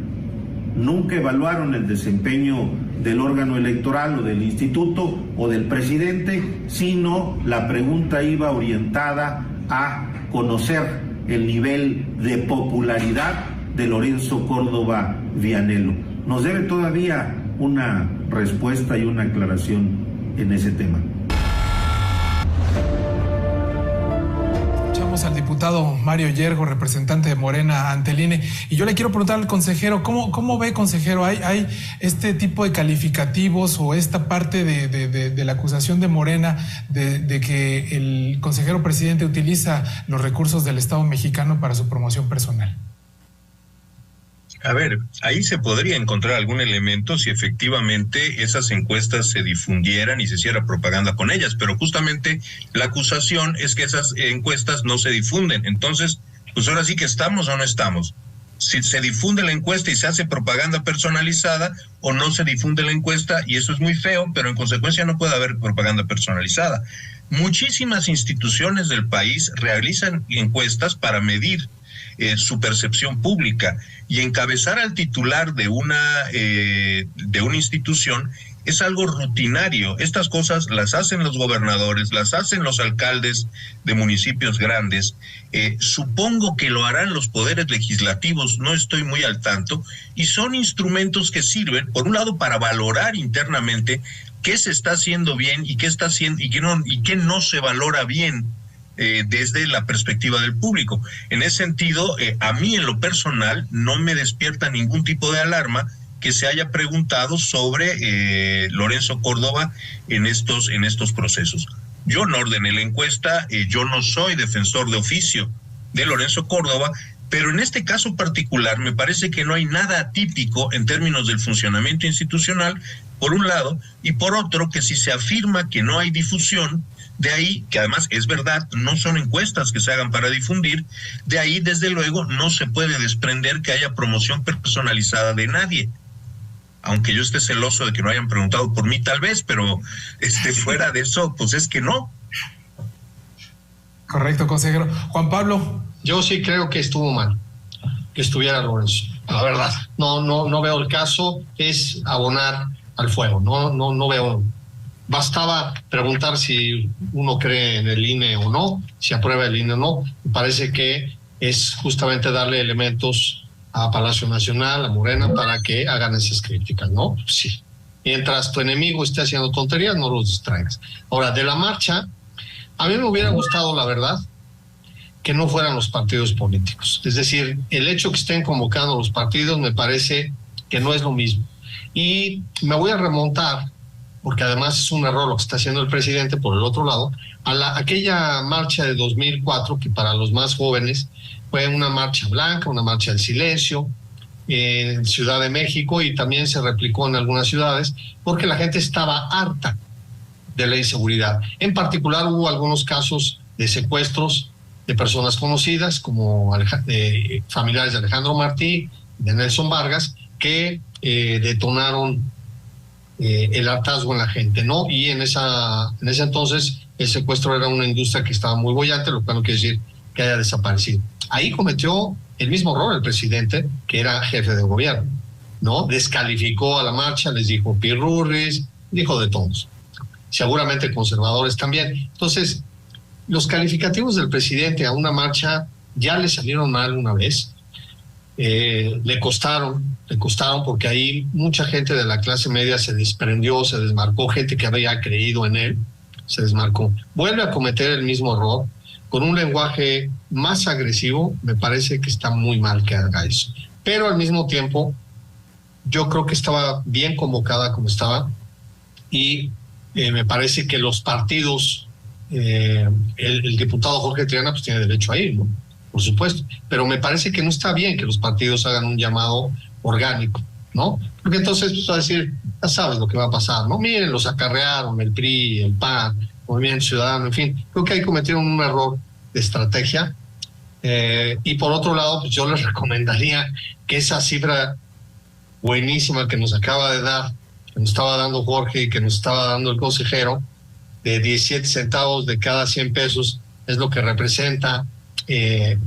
Nunca evaluaron el desempeño del órgano electoral o del instituto o del presidente, sino la pregunta iba orientada a conocer el nivel de popularidad de Lorenzo Córdoba Vianello. Nos debe todavía una respuesta y una aclaración en ese tema. Escuchamos al diputado Mario Yergo, representante de Morena ante el INE, y yo le quiero preguntar al consejero, ¿cómo ve, consejero? ¿Hay este tipo de calificativos o esta parte de la acusación de Morena de que el consejero presidente utiliza los recursos del Estado mexicano para su promoción personal? A ver, ahí se podría encontrar algún elemento si efectivamente esas encuestas se difundieran y se hiciera propaganda con ellas, pero justamente la acusación es que esas encuestas no se difunden. Entonces, pues ahora sí que estamos o no estamos. Si se difunde la encuesta y se hace propaganda personalizada, o no se difunde la encuesta, y eso es muy feo, pero en consecuencia no puede haber propaganda personalizada. Muchísimas instituciones del país realizan encuestas para medir su percepción pública. Y encabezar al titular de una institución es algo rutinario. Estas cosas las hacen los gobernadores, las hacen los alcaldes de municipios grandes. Supongo que lo harán los poderes legislativos, no estoy muy al tanto, y son instrumentos que sirven, por un lado, para valorar internamente qué se está haciendo bien y qué está haciendo y qué no se valora bien desde la perspectiva del público. En ese sentido, a mí en lo personal no me despierta ningún tipo de alarma que se haya preguntado sobre Lorenzo Córdoba en estos procesos. Yo no ordené la encuesta, yo no soy defensor de oficio de Lorenzo Córdoba, pero en este caso particular me parece que no hay nada atípico en términos del funcionamiento institucional, por un lado, y por otro, que si se afirma que no hay difusión, de ahí, que además es verdad, no son encuestas que se hagan para difundir, de ahí desde luego no se puede desprender que haya promoción personalizada de nadie. Aunque yo esté celoso de que no hayan preguntado por mí tal vez, pero fuera de eso, pues es que no. Correcto, consejero. Juan Pablo. Yo sí creo que estuvo mal que estuviera Lorenzo, la verdad. No veo el caso, es abonar al fuego, no veo. Bastaba preguntar si uno cree en el INE o no, si aprueba el INE o no. Me parece que es justamente darle elementos a Palacio Nacional, a Morena, para que hagan esas críticas, ¿no? Sí. Mientras tu enemigo esté haciendo tonterías, no los distraigas. Ahora, de la marcha, a mí me hubiera gustado, la verdad, que no fueran los partidos políticos. Es decir, el hecho que estén convocando los partidos me parece que no es lo mismo. Y me voy a remontar, porque además es un error lo que está haciendo el presidente por el otro lado, a aquella marcha de 2004, que para los más jóvenes fue una marcha blanca, una marcha del silencio, en Ciudad de México, y también se replicó en algunas ciudades, porque la gente estaba harta de la inseguridad. En particular hubo algunos casos de secuestros de personas conocidas, como familiares de Alejandro Martí, de Nelson Vargas, que detonaron el hartazgo en la gente, ¿no? Y en ese entonces el secuestro era una industria que estaba muy bollante, lo cual no quiere decir que haya desaparecido. Ahí cometió el mismo error el presidente, que era jefe de gobierno, ¿no? Descalificó a la marcha, les dijo pirurris, dijo de todos. Seguramente conservadores también. Entonces, los calificativos del presidente a una marcha ya le salieron mal una vez. Le costaron porque ahí mucha gente de la clase media se desprendió, se desmarcó, gente que había creído en él, se desmarcó. Vuelve a cometer el mismo error con un lenguaje más agresivo. Me parece que está muy mal que haga eso. Pero al mismo tiempo, yo creo que estaba bien convocada como estaba, y me parece que los partidos, el diputado Jorge Triana pues tiene derecho a ir, ¿no? Por supuesto, pero me parece que no está bien que los partidos hagan un llamado orgánico, ¿no? Porque entonces pues, va a decir, ya sabes lo que va a pasar, ¿no? Miren, los acarrearon el PRI, el PAN, Movimiento Ciudadano, en fin. Creo que ahí cometieron un error de estrategia. Y por otro lado, pues yo les recomendaría que esa cifra buenísima que nos acaba de dar, que nos estaba dando Jorge y que nos estaba dando el consejero, de 17 centavos de cada 100 pesos, es lo que representa el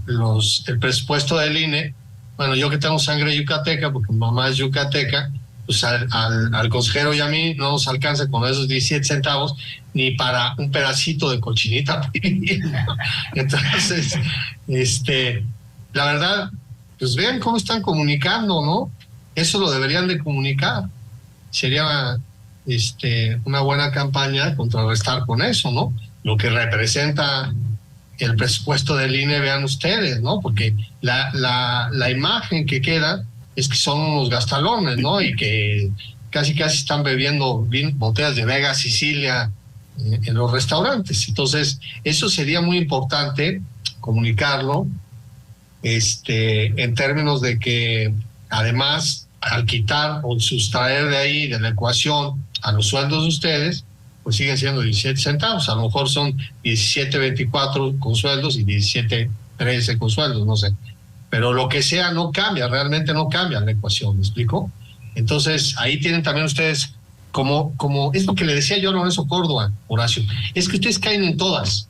presupuesto del INE. Bueno, yo que tengo sangre yucateca, porque mi mamá es yucateca, pues al consejero y a mí no nos alcanza con esos 17 centavos ni para un pedacito de cochinita. Entonces, la verdad, pues vean cómo están comunicando, ¿no? Eso lo deberían de comunicar. Sería una buena campaña contrarrestar con eso, ¿no? Lo que representa el presupuesto del INE, vean ustedes, ¿no? Porque la imagen que queda es que son unos gastalones, ¿no? Y que casi están bebiendo botellas de Vega Sicilia en los restaurantes. Entonces, eso sería muy importante comunicarlo, en términos de que, además, al quitar o sustraer de ahí, de la ecuación, a los sueldos de ustedes, pues siguen siendo 17 centavos. A lo mejor son 17.24 con sueldos y 17.13 con sueldos, no sé. Pero lo que sea no cambia, realmente no cambia la ecuación, ¿me explico? Entonces, ahí tienen también ustedes, como es lo que le decía yo a Lorenzo Córdoba, Horacio, es que ustedes caen en todas.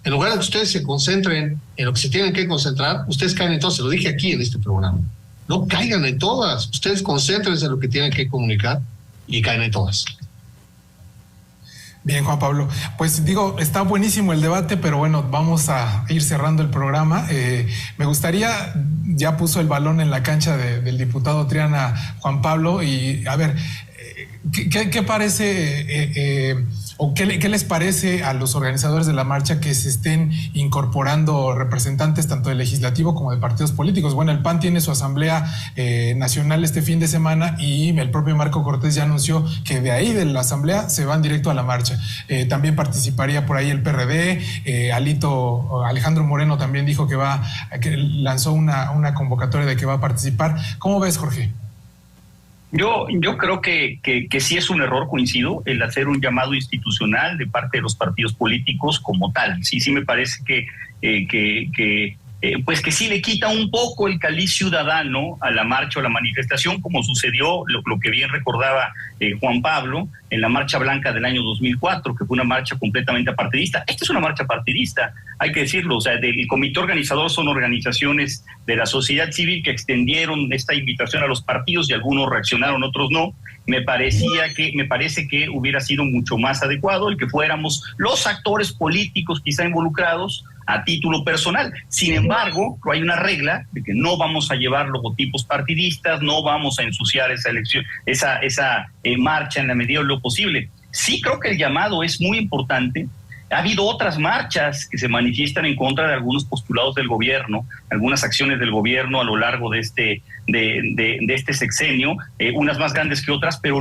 En lugar de que ustedes se concentren en lo que se tienen que concentrar, ustedes caen en todas. Se lo dije aquí en este programa. No caigan en todas. Ustedes concéntrense en lo que tienen que comunicar y caen en todas. Bien, Juan Pablo. Pues digo, está buenísimo el debate, pero bueno, vamos a ir cerrando el programa. Me gustaría, ya puso el balón en la cancha del diputado Triana, Juan Pablo, y a ver, ¿qué parece o qué les parece a los organizadores de la marcha que se estén incorporando representantes tanto del legislativo como de partidos políticos? Bueno, el PAN tiene su asamblea nacional este fin de semana y el propio Marco Cortés ya anunció que de ahí de la asamblea se van directo a la marcha. También participaría por ahí el PRD, Alejandro Moreno también dijo que lanzó una convocatoria de que va a participar. ¿Cómo ves, Jorge? Yo creo que sí es un error, coincido, el hacer un llamado institucional de parte de los partidos políticos como tal. Sí me parece que sí le quita un poco el caliz ciudadano a la marcha o la manifestación, como sucedió, lo que bien recordaba Juan Pablo, en la Marcha Blanca del año 2004, que fue una marcha completamente partidista. Esta es una marcha partidista, hay que decirlo. O sea, el comité organizador son organizaciones de la sociedad civil que extendieron esta invitación a los partidos y algunos reaccionaron, otros no. Me parece que hubiera sido mucho más adecuado el que fuéramos los actores políticos quizá involucrados a título personal. Sin embargo, hay una regla de que no vamos a llevar logotipos partidistas, no vamos a ensuciar esa elección, esa marcha en la medida de lo posible. Sí creo que el llamado es muy importante. Ha habido otras marchas que se manifiestan en contra de algunos postulados del gobierno, algunas acciones del gobierno a lo largo de este sexenio, unas más grandes que otras, pero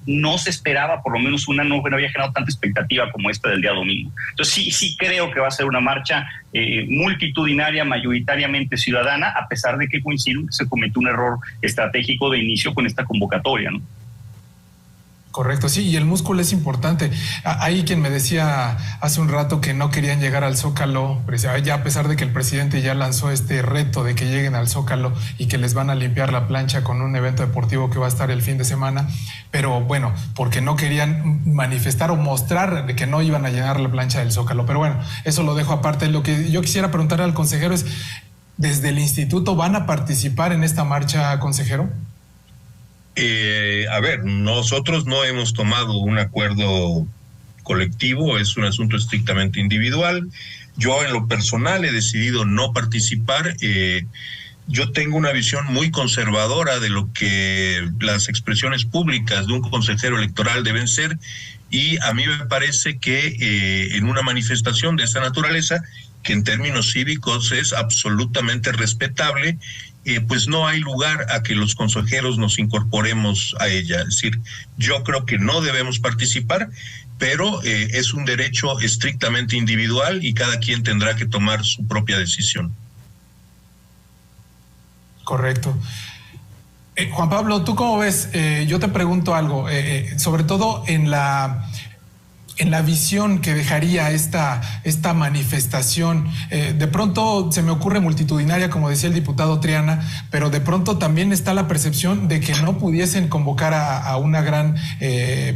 no se esperaba, por lo menos una no había generado tanta expectativa como esta del día domingo. Entonces sí creo que va a ser una marcha multitudinaria, mayoritariamente ciudadana, a pesar de que coincido que se cometió un error estratégico de inicio con esta convocatoria, ¿no? Correcto, sí, y el músculo es importante. Hay quien me decía hace un rato que no querían llegar al Zócalo, ya a pesar de que el presidente ya lanzó este reto de que lleguen al Zócalo y que les van a limpiar la plancha con un evento deportivo que va a estar el fin de semana, pero bueno, porque no querían manifestar o mostrar de que no iban a llenar la plancha del Zócalo. Pero bueno, eso lo dejo aparte. Lo que yo quisiera preguntarle al consejero es, ¿desde el instituto van a participar en esta marcha, consejero? A ver, nosotros no hemos tomado un acuerdo colectivo, es un asunto estrictamente individual. Yo en lo personal he decidido no participar. Yo tengo una visión muy conservadora de lo que las expresiones públicas de un consejero electoral deben ser, y a mí me parece que en una manifestación de esta naturaleza, que en términos cívicos es absolutamente respetable, pues no hay lugar a que los consejeros nos incorporemos a ella. Es decir, yo creo que no debemos participar, pero es un derecho estrictamente individual y cada quien tendrá que tomar su propia decisión. Correcto. Juan Pablo, ¿tú cómo ves? Yo te pregunto algo, sobre todo en la visión que dejaría esta manifestación. De pronto se me ocurre multitudinaria, como decía el diputado Triana, pero de pronto también está la percepción de que no pudiesen convocar a una gran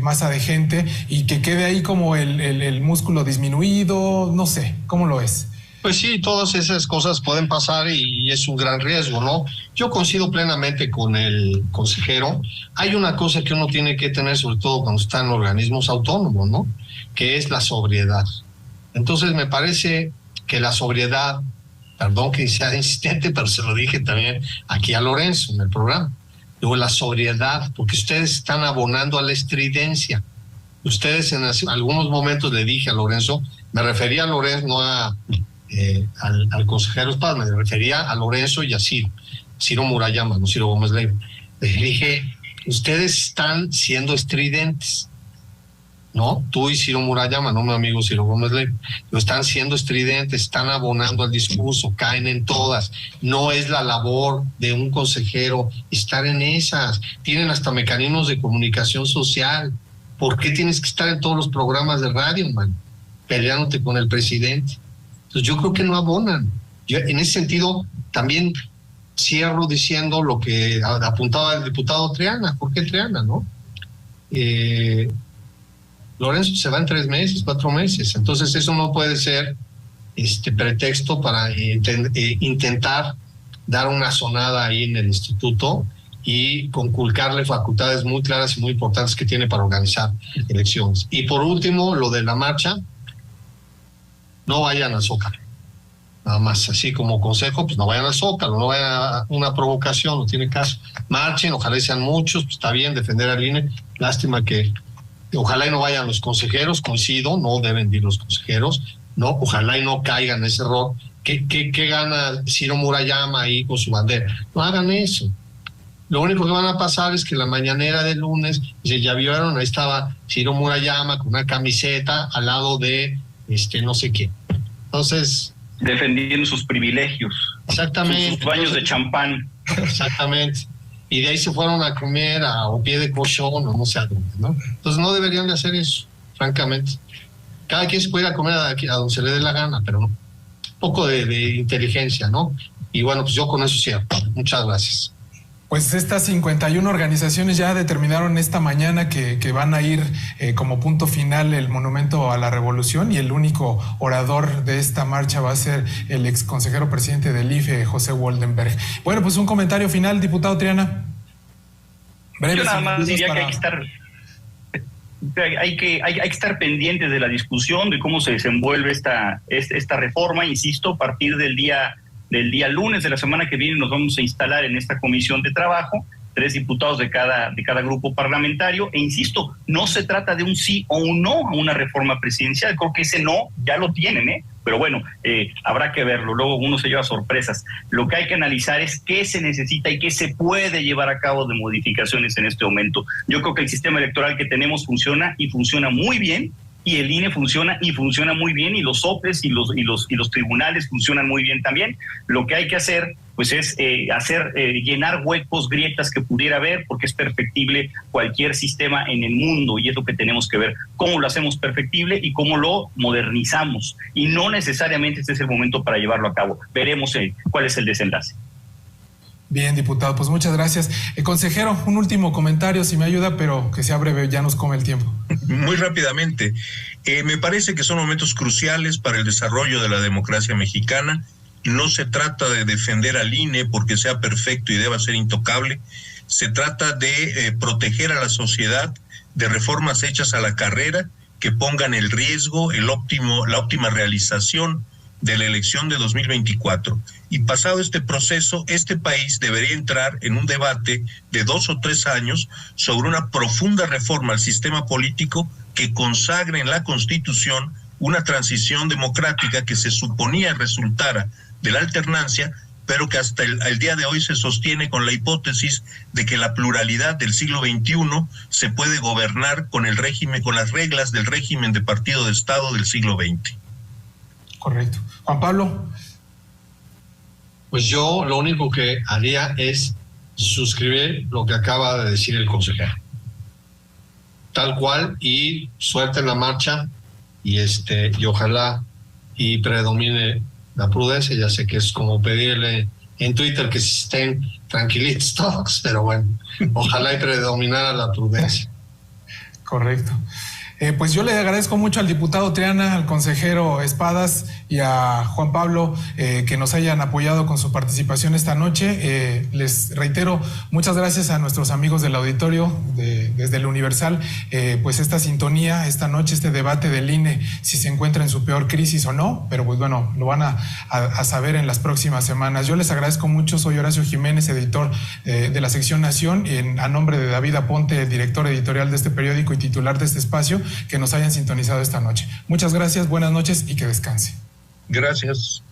masa de gente y que quede ahí como el músculo disminuido, no sé, ¿cómo lo ves? Pues sí, todas esas cosas pueden pasar y es un gran riesgo, ¿no? Yo coincido plenamente con el consejero. Hay una cosa que uno tiene que tener, sobre todo cuando está en organismos autónomos, ¿no?, que es la sobriedad. Entonces me parece que la sobriedad, perdón que sea insistente, pero se lo dije también aquí a Lorenzo en el programa, digo, la sobriedad, porque ustedes están abonando a la estridencia. Ustedes en algunos momentos le dije a Lorenzo, me refería a Lorenzo, no al consejero Espada, me refería a Lorenzo y a Ciro Murayama, no Ciro Gómez Leiva. Les dije, ustedes están siendo estridentes, ¿no? Tú y Ciro Murayama, no mi amigo Ciro Gómez Leiva. Lo están siendo estridentes, están abonando al discurso, caen en todas. No es la labor de un consejero estar en esas. Tienen hasta mecanismos de comunicación social. ¿Por qué tienes que estar en todos los programas de radio, man, peleándote con el presidente? Entonces yo creo que no abonan. Yo, en ese sentido, también cierro diciendo lo que apuntaba el diputado Triana. ¿Por qué Triana, no? Lorenzo se va en 3 meses, 4 meses. Entonces eso no puede ser pretexto para intentar dar una sonada ahí en el instituto y conculcarle facultades muy claras y muy importantes que tiene para organizar elecciones. Y por último, lo de la marcha, no vayan al Zócalo. Nada más, así como consejo, pues no vayan al Zócalo, no vayan a una provocación, no tiene caso. Marchen, ojalá sean muchos, pues está bien defender al INE. Lástima que ojalá y no vayan los consejeros, coincido, no deben ir los consejeros, no, ojalá y no caigan en ese error. ¿Qué gana Ciro Murayama ahí con su bandera? No hagan eso. Lo único que van a pasar es que la mañanera del lunes, ya vieron, ahí estaba Ciro Murayama con una camiseta al lado de no sé qué. Entonces, defendiendo sus privilegios. Exactamente. Sus baños de champán. Exactamente. Y de ahí se fueron a comer a pie de colchón o no sé a dónde, ¿no? Entonces no deberían de hacer eso, francamente. Cada quien se puede ir a comer a donde se le dé la gana, pero no. Un poco de inteligencia, ¿no? Y bueno, pues yo con eso cierro. Muchas gracias. Pues estas 51 organizaciones ya determinaron esta mañana que van a ir como punto final el Monumento a la Revolución, y el único orador de esta marcha va a ser el ex consejero presidente del IFE, José Woldenberg. Bueno, pues un comentario final, diputado Triana. Yo nada más diría que hay que estar pendientes de la discusión, de cómo se desenvuelve esta reforma. Insisto, a partir del día lunes de la semana que viene nos vamos a instalar en esta comisión de trabajo, 3 diputados de cada grupo parlamentario, e insisto, no se trata de un sí o un no a una reforma presidencial. Creo que ese no ya lo tienen, pero bueno, habrá que verlo, luego uno se lleva sorpresas. Lo que hay que analizar es qué se necesita y qué se puede llevar a cabo de modificaciones en este momento. Yo creo que el sistema electoral que tenemos funciona y funciona muy bien, y el INE funciona y funciona muy bien, y los OPLES y los tribunales funcionan muy bien también. Lo que hay que hacer pues es llenar huecos, grietas que pudiera haber, porque es perfectible cualquier sistema en el mundo, y es lo que tenemos que ver, cómo lo hacemos perfectible y cómo lo modernizamos, y no necesariamente este es el momento para llevarlo a cabo. Veremos cuál es el desenlace. Bien, diputado, pues muchas gracias. Consejero, un último comentario, si me ayuda, pero que sea breve, ya nos come el tiempo. Muy rápidamente, me parece que son momentos cruciales para el desarrollo de la democracia mexicana. No se trata de defender al INE porque sea perfecto y deba ser intocable. Se trata de proteger a la sociedad de reformas hechas a la carrera que pongan en riesgo la óptima realización de la elección de 2024. Y pasado este proceso, este país debería entrar en un debate de 2 o 3 años sobre una profunda reforma al sistema político que consagre en la Constitución una transición democrática que se suponía resultara de la alternancia, pero que hasta el día de hoy se sostiene con la hipótesis de que la pluralidad del siglo XXI se puede gobernar con el régimen, con las reglas del régimen de partido de Estado del siglo XX. Correcto. Juan Pablo. Pues yo lo único que haría es suscribir lo que acaba de decir el consejero. Tal cual, y suerte en la marcha, y ojalá y predomine la prudencia. Ya sé que es como pedirle en Twitter que estén tranquilitos todos, pero bueno, ojalá y predominara la prudencia. Correcto. Pues yo le agradezco mucho al diputado Triana, al consejero Espadas y a Juan Pablo que nos hayan apoyado con su participación esta noche. Les reitero, muchas gracias a nuestros amigos del auditorio desde el Universal, pues esta sintonía esta noche, este debate del INE, si se encuentra en su peor crisis o no, pero pues bueno, lo van a saber en las próximas semanas. Yo les agradezco mucho, soy Horacio Jiménez, editor de la sección Nación, a nombre de David Aponte, director editorial de este periódico y titular de este espacio, que nos hayan sintonizado esta noche. Muchas gracias, buenas noches y que descanse. Gracias.